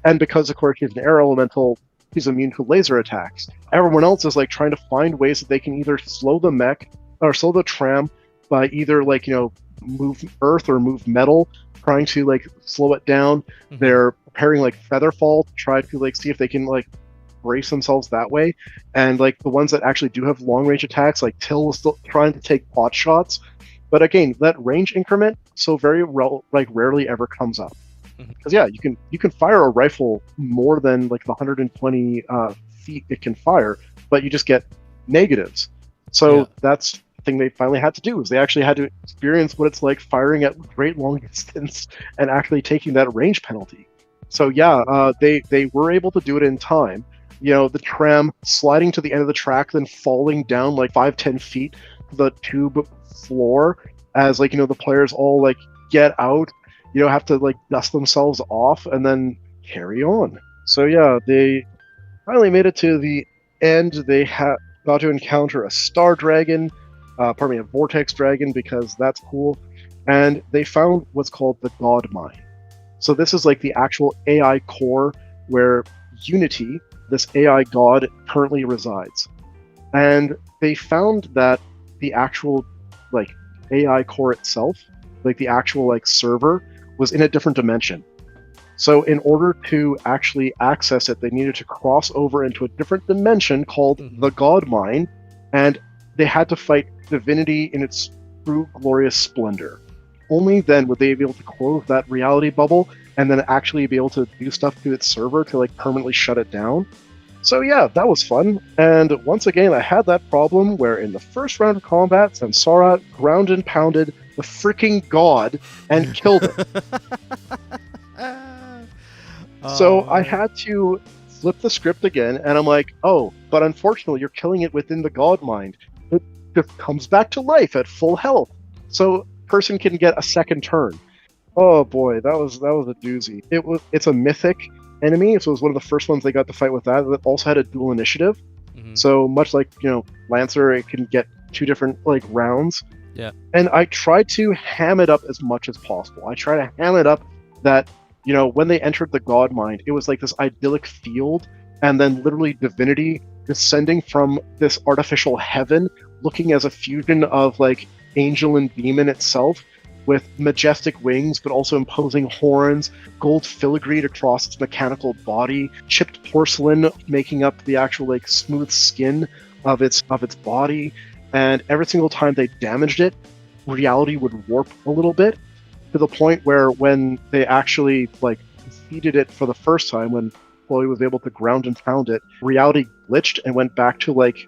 Speaker 3: And because of course she's an air elemental, she's immune to laser attacks. Everyone else is like trying to find ways that they can either slow the mech or slow the tram by either move earth or move metal, trying to like slow it down. Mm-hmm. They're preparing like Featherfall to try to like see if they can like brace themselves that way. And like the ones that actually do have long range attacks, like Till is still trying to take pot shots. But again, that range increment very rarely ever comes up. Because you can fire a rifle more than like the 120 feet it can fire, but you just get negatives. So that's the thing they finally had to do, is they actually had to experience what it's like firing at great long distance and actually taking that range penalty. So they were able to do it in time. The tram sliding to the end of the track, then falling down like 5-10 feet to the tube floor as the players all like get out, have to like dust themselves off and then carry on. So they finally made it to the end. They got to encounter a star dragon, a vortex dragon, because that's cool. And they found what's called the God Mine. So this is like the actual AI core where Unity, this AI god, currently resides. And they found that the actual like AI core itself, like the actual like server, was in a different dimension. So in order to actually access it, they needed to cross over into a different dimension called the God Mine, and they had to fight divinity in its true glorious splendor. Only then would they be able to close that reality bubble and then actually be able to do stuff to its server to like permanently shut it down. So that was fun. And once again, I had that problem where in the first round of combat, Samsara ground and pounded the freaking god and killed it. So I had to flip the script again, and I'm like, oh, but unfortunately you're killing it within the God Mind. It just comes back to life at full health. So person can get a second turn. Oh boy, that was a doozy. It's a mythic enemy, so it was one of the first ones they got to fight with that. It also had a dual initiative. Mm-hmm. So much like, Lancer, it can get 2 different like rounds.
Speaker 2: Yeah.
Speaker 3: And I tried to ham it up as much as possible. I try to ham it up that, when they entered the God Mind, it was like this idyllic field, and then literally divinity descending from this artificial heaven, looking as a fusion of like angel and demon itself, with majestic wings, but also imposing horns, gold filigreed across its mechanical body, chipped porcelain making up the actual like smooth skin of its body. And every single time they damaged it, reality would warp a little bit, to the point where when they actually like defeated it for the first time, when Chloe was able to ground and pound it, reality glitched and went back to like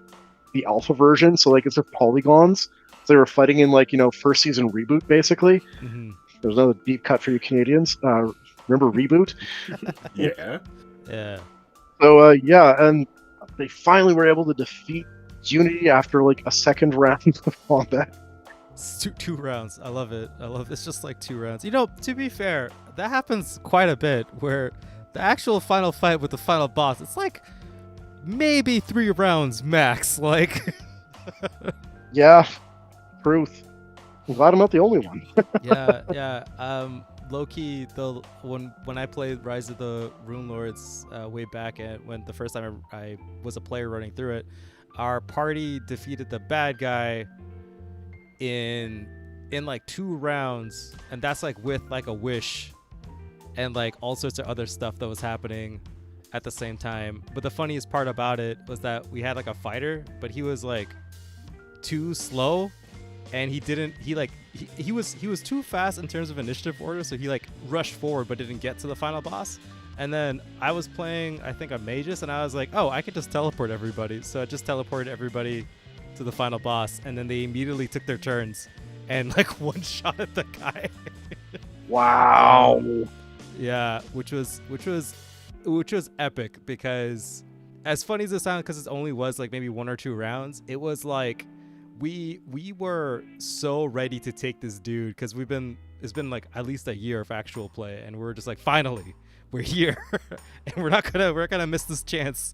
Speaker 3: the alpha version. So like it's just polygons. So they were fighting in like first season reboot basically. Mm-hmm. There's another deep cut for you Canadians. Remember Reboot?
Speaker 1: Yeah.
Speaker 3: So and they finally were able to defeat Unity after like a second round of combat.
Speaker 2: It's two rounds. I love it. It's just like 2 rounds. To be fair, that happens quite a bit, where the actual final fight with the final boss, it's like maybe 3 rounds max. Like,
Speaker 3: yeah, truth. I'm glad I'm not the only one.
Speaker 2: yeah. Low-key, when I played Rise of the Rune Lords way back, when the first time I was a player running through it, our party defeated the bad guy in like 2 rounds, and that's like with like a wish and like all sorts of other stuff that was happening at the same time. But the funniest part about it was that we had like a fighter, but he was like too slow, and he was too fast in terms of initiative order, so he like rushed forward but didn't get to the final boss. And then I was playing, I think, a Magus, and I was like, oh, I could just teleport everybody. So I just teleported everybody to the final boss, and then they immediately took their turns and like one shot at the guy.
Speaker 3: Wow.
Speaker 2: Yeah, which was epic, because as funny as it sounds, because it only was like maybe 1 or 2 rounds, it was like we were so ready to take this dude, because it's been like at least a year of actual play, and we're just like, finally we're here and we're not gonna miss this chance.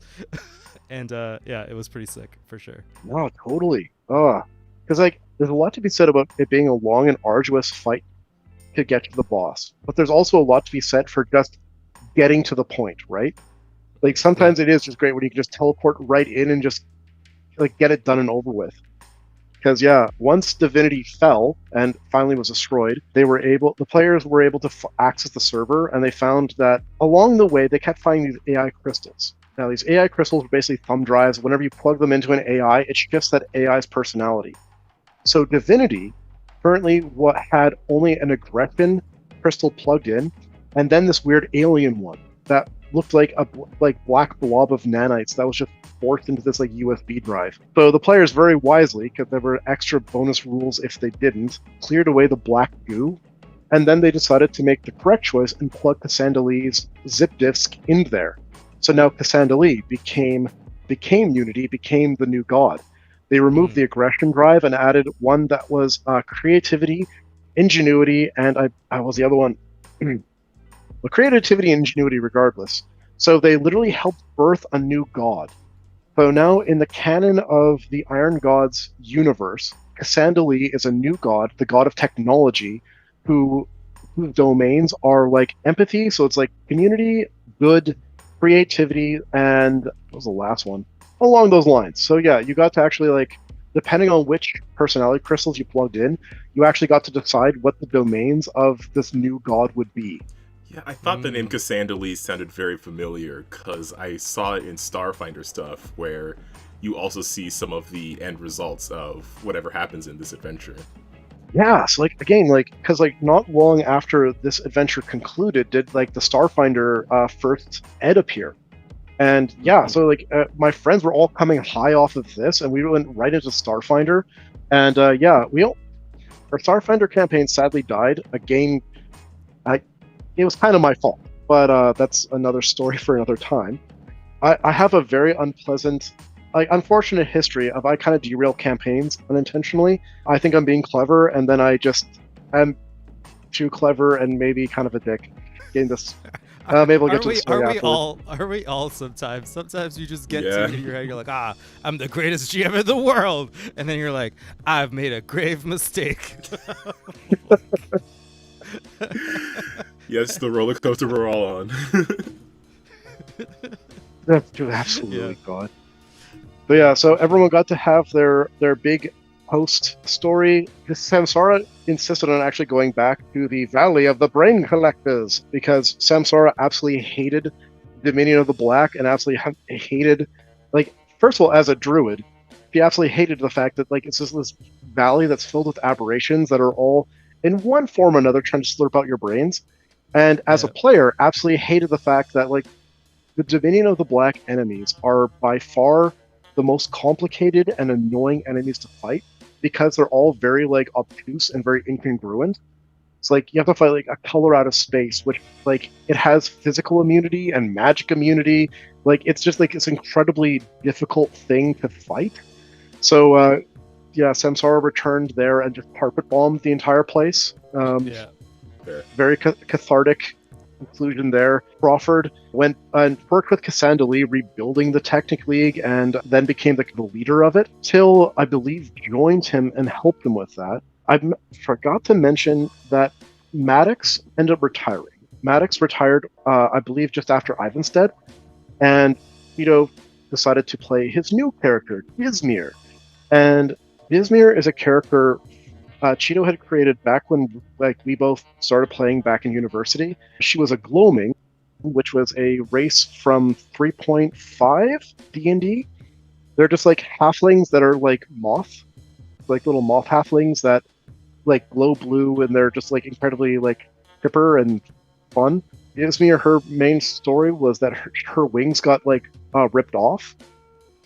Speaker 2: And yeah, it was pretty sick for sure.
Speaker 3: No, totally. Because like there's a lot to be said about it being a long and arduous fight to get to the boss, but there's also a lot to be said for just getting to the point, right? Like sometimes it is just great when you can just teleport right in and just like get it done and over with. Because yeah, once Divinity fell and finally was destroyed, the players were able to access the server, and they found that along the way they kept finding these AI crystals. Now these AI crystals are basically thumb drives. Whenever you plug them into an AI, it shifts that AI's personality. So Divinity currently had only an aggression crystal plugged in, and then this weird alien one that looked like a black blob of nanites that was just forced into this like USB drive. So the players very wisely, because there were extra bonus rules if they didn't, cleared away the black goo, and then they decided to make the correct choice and plug Cassandalee's zip disk in there. So now Cassandalee became Unity, became the new god. They removed the aggression drive and added one that was creativity, ingenuity, and I was the other one. Well, creativity and ingenuity regardless. So they literally helped birth a new god. So now in the canon of the Iron Gods universe, Cassandalee is a new god, the god of technology, whose domains are like empathy, so it's like community, good, creativity, and what was the last one? Along those lines. So yeah, you got to actually like, depending on which personality crystals you plugged in, you actually got to decide what the domains of this new god would be.
Speaker 1: Yeah, I thought the name Cassandalee sounded very familiar because I saw it in Starfinder stuff, where you also see some of the end results of whatever happens in this adventure.
Speaker 3: Yeah, so like again, like because like not long after this adventure concluded, did like the Starfinder first Ed appear, and yeah, so like my friends were all coming high off of this, and we went right into Starfinder, and yeah, our Starfinder campaign sadly died. Again, it was kind of my fault, but that's another story for another time. I have a very unpleasant, unfortunate history of I kind of derail campaigns unintentionally. I think I'm being clever, and then I just am too clever and maybe kind of a dick. Getting this, I'm able to get to the story afterwards.
Speaker 2: Are we all sometimes? Sometimes you just get to it in your head. You're like, I'm the greatest GM in the world, and then you're like, I've made a grave mistake.
Speaker 1: Yes, the roller coaster we're all on.
Speaker 3: Dude, absolutely, God. But yeah, so everyone got to have their big post story. Samsara insisted on actually going back to the Valley of the Brain Collectors, because Samsara absolutely hated Dominion of the Black and absolutely hated, like, first of all, as a druid, he absolutely hated the fact that like it's just this valley that's filled with aberrations that are all in one form or another trying to slurp out your brains. And as a player, absolutely hated the fact that like the Dominion of the Black enemies are by far the most complicated and annoying enemies to fight, because they're all very like obtuse and very incongruent. It's like you have to fight like a color out of space, which like it has physical immunity and magic immunity. Like it's just like this incredibly difficult thing to fight. So yeah, Samsara returned there and just carpet bombed the entire place. Very cathartic conclusion there. Crawford went and worked with Cassandalee rebuilding the Technic League, and then became the leader of it, till I believe joined him and helped him with that. I forgot to mention that Maddox ended up retiring. Maddox retired, I believe, just after Ivanstead, and decided to play his new character, Dismir. And Dismir is a character Cheeto had created back when like we both started playing back in university. She was a gloaming, which was a race from 3.5 D&D. They're just like halflings that are like moth, like little moth halflings that like glow blue, and they're just like incredibly like chipper and fun. Izmir, her main story was that her wings got like ripped off,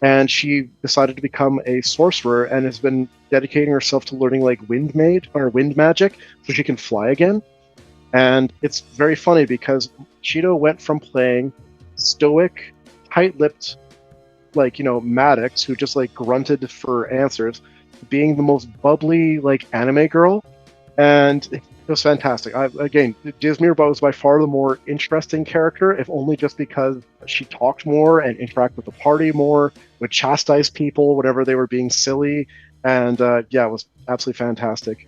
Speaker 3: and she decided to become a sorcerer and has been dedicating herself to learning like wind magic so she can fly again. And it's very funny because Cheeto went from playing stoic, tight-lipped, like, Maddox, who just like grunted for answers, to being the most bubbly like anime girl, and it was fantastic. Again, Dismere was by far the more interesting character, if only just because she talked more and interacted with the party more, would chastise people whenever they were being silly, and yeah, it was absolutely fantastic.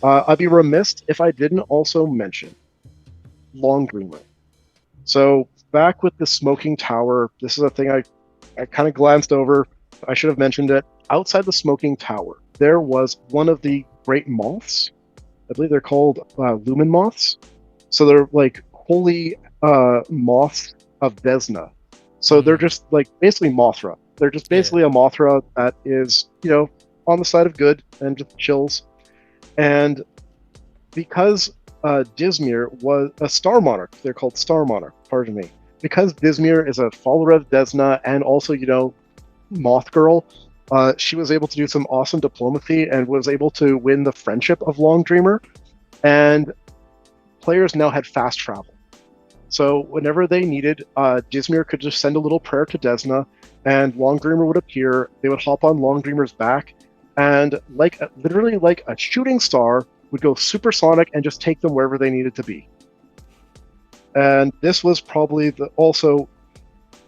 Speaker 3: I'd be remiss if I didn't also mention Long Dreamer. So back with the smoking tower, this is a thing I kind of glanced over. I should have mentioned it. Outside the smoking tower, there was one of the great moths. I believe they're called lumen moths. So they're like holy moths of Desna. So they're just like basically Mothra. They're just basically a Mothra that is, on the side of good and just chills. And because Dismere was a Star Monarch, they're called Star Monarch, pardon me. Because Dismere is a follower of Desna and also, Moth Girl, she was able to do some awesome diplomacy and was able to win the friendship of Long Dreamer. And players now had fast travel. So whenever they needed, Dismere could just send a little prayer to Desna, and Long Dreamer would appear. They would hop on Long Dreamer's back, and literally like a shooting star, would go supersonic and just take them wherever they needed to be. And this was probably also,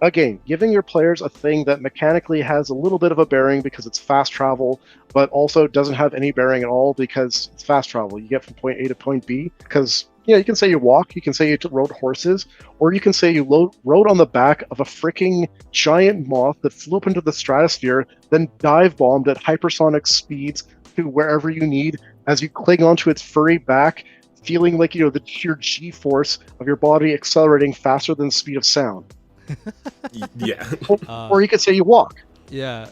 Speaker 3: again, giving your players a thing that mechanically has a little bit of a bearing because it's fast travel, but also doesn't have any bearing at all because it's fast travel. You get from point A to point B because, you can say you walk, you can say you rode horses, or you can say you rode on the back of a freaking giant moth that flew up into the stratosphere, then dive bombed at hypersonic speeds to wherever you need as you cling onto its furry back, feeling like, the sheer G-force of your body accelerating faster than the speed of sound.
Speaker 1: Yeah.
Speaker 3: Or you could say you walk.
Speaker 2: Yeah,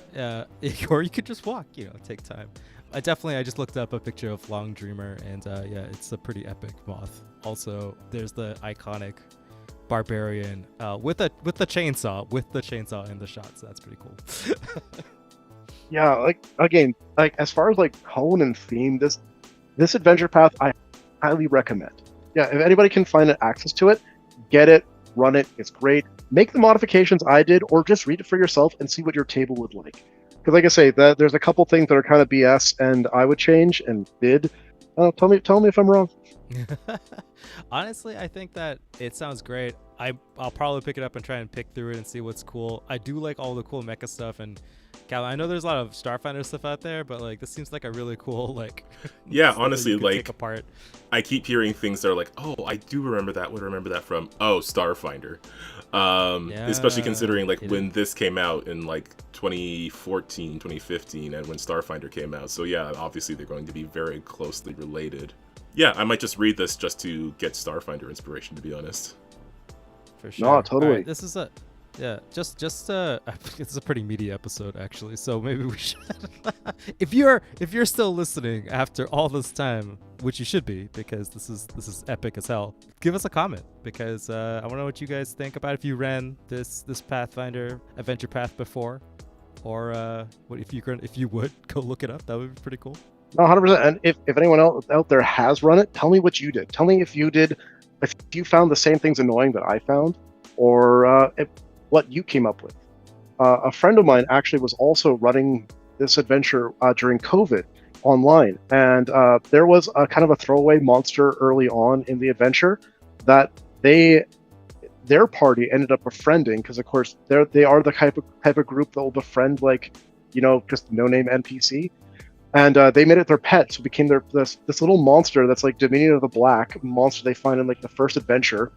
Speaker 2: or you could just walk, take time. I just looked up a picture of Long Dreamer, and yeah, it's a pretty epic moth. Also, there's the iconic barbarian with the chainsaw in the shot, so that's pretty cool.
Speaker 3: Yeah, as far as like tone and theme, this adventure path I highly recommend. Yeah, if anybody can find access to it, get it, run it. It's great. Make the modifications I did, or just read it for yourself and see what your table would like. Because, like I say, there's a couple things that are kind of BS, and I would change and did. Tell me if I'm wrong.
Speaker 2: Honestly, I think that it sounds great. I'll probably pick it up and try and pick through it and see what's cool. I do like all the cool mecha stuff, and Cal, I know there's a lot of Starfinder stuff out there, but like this seems like a really cool
Speaker 1: yeah, honestly, like
Speaker 2: take apart.
Speaker 1: I keep hearing things that are like, oh, I do remember that. What do I remember that from? Oh, Starfinder. Especially considering when this came out in 2014, 2015, and when Starfinder came out. So yeah, obviously they're going to be very closely related. Yeah, I might just read this just to get Starfinder inspiration, to be honest.
Speaker 2: For sure.
Speaker 3: No, totally.
Speaker 2: Right, this is it's a pretty meaty episode actually. So maybe we should, if you're still listening after all this time, which you should be, because this is epic as hell. Give us a comment because I want to know what you guys think about if you ran this Pathfinder adventure path before, or what if you would go look it up. That would be pretty cool.
Speaker 3: No, 100%. And if anyone else out there has run it, tell me what you did. Tell me if you found the same things annoying that I found, or what you came up with. A friend of mine actually was also running this adventure during COVID online, and there was a kind of a throwaway monster early on in the adventure that their party ended up befriending, because of course they are the type of group that will befriend just no-name NPC. And they made it their pet, so it became this little monster that's like Dominion of the Black monster they find in the first adventure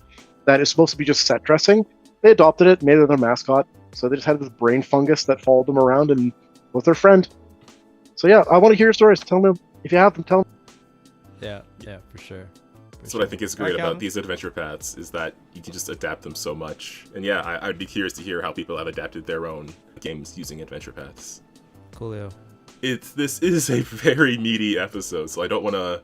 Speaker 3: that is supposed to be just set dressing. They adopted it, made it their mascot, so they just had this brain fungus that followed them around and was their friend. So yeah, I want to hear your stories. Tell me if you have them. Tell me.
Speaker 2: Yeah, for sure.
Speaker 1: That's what I think is great about these adventure paths, is that you can just adapt them so much. And yeah, I'd be curious to hear how people have adapted their own games using adventure paths.
Speaker 2: Coolio.
Speaker 1: This is a very meaty episode, so I don't want to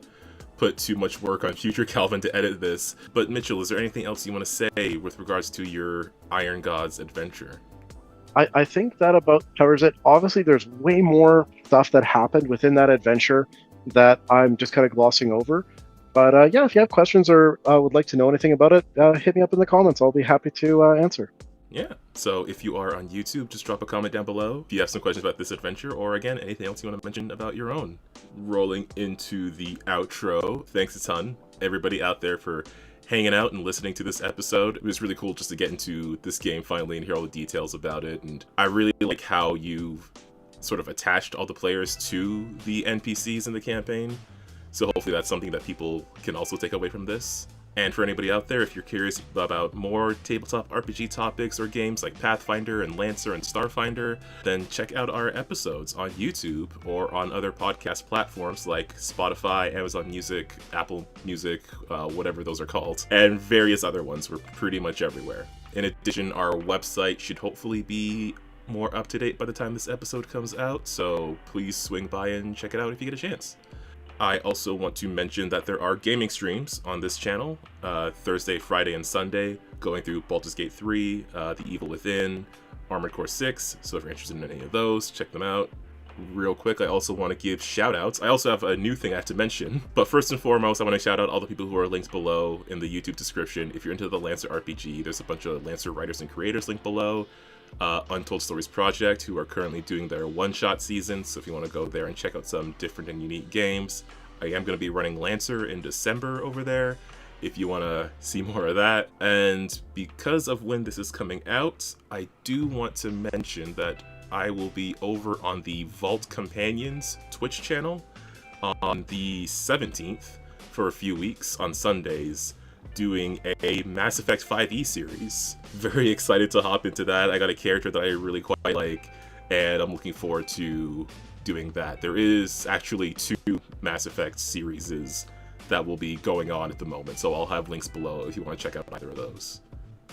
Speaker 1: put too much work on future Calvin to edit this. But Mitchell, is there anything else you want to say with regards to your Iron Gods adventure?
Speaker 3: I think that about covers it. Obviously, there's way more stuff that happened within that adventure that I'm just kind of glossing over. But yeah, if you have questions or would like to know anything about it, hit me up in the comments. I'll be happy to answer.
Speaker 1: Yeah, so if you are on YouTube, just drop a comment down below if you have some questions about this adventure, or again, anything else you want to mention about your own. Rolling into the outro, thanks a ton, everybody out there, for hanging out and listening to this episode. It was really cool just to get into this game finally and hear all the details about it, and I really like how you've sort of attached all the players to the NPCs in the campaign, so hopefully that's something that people can also take away from this. And for anybody out there, if you're curious about more tabletop RPG topics or games like Pathfinder and Lancer and Starfinder, then check out our episodes on YouTube or on other podcast platforms like Spotify, Amazon Music, Apple Music, whatever those are called, and various other ones. We're pretty much everywhere. In addition, our website should hopefully be more up to date by the time this episode comes out, so please swing by and check it out if you get a chance. I also want to mention that there are gaming streams on this channel, Thursday, Friday, and Sunday, going through Baldur's Gate 3, The Evil Within, Armored Core 6, so if you're interested in any of those, check them out. Real quick, I also want to give shout-outs. I also have a new thing I have to mention, but first and foremost, I want to shout out all the people who are linked below in the YouTube description. If you're into the Lancer RPG, there's a bunch of Lancer writers and creators linked below. Untold Stories Project, who are currently doing their one-shot season, so if you want to go there and check out some different and unique games. I am going to be running Lancer in December over there, if you want to see more of that. And because of when this is coming out, I do want to mention that I will be over on the Vault Companions Twitch channel on the 17th for a few weeks on Sundays, doing a Mass Effect 5e series. Very excited to hop into that. I got a character that I really quite like, and I'm looking forward to doing that. There is actually 2 Mass Effect series that will be going on at the moment, so I'll have links below if you want to check out either of those.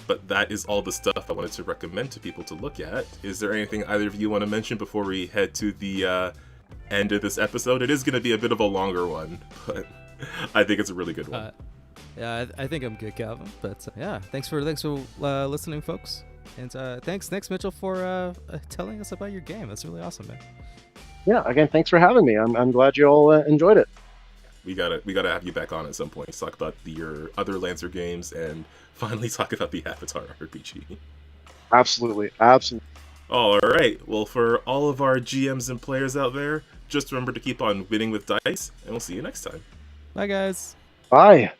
Speaker 1: But that is all the stuff I wanted to recommend to people to look at. Is there anything either of you want to mention before we head to the end of this episode? It is going to be a bit of a longer one, but I think it's a really good one.
Speaker 2: Yeah, I think I'm good, Calvin. But yeah, thanks for listening, folks. And thanks Mitchell for telling us about your game. That's really awesome, man.
Speaker 3: Yeah, again, thanks for having me. I'm glad you all enjoyed it.
Speaker 1: We gotta have you back on at some point to talk about your other Lancer games and finally talk about the Avatar RPG.
Speaker 3: Absolutely.
Speaker 1: All right. Well, for all of our GMs and players out there, just remember to keep on winning with dice, and we'll see you next time.
Speaker 2: Bye, guys.
Speaker 3: Bye.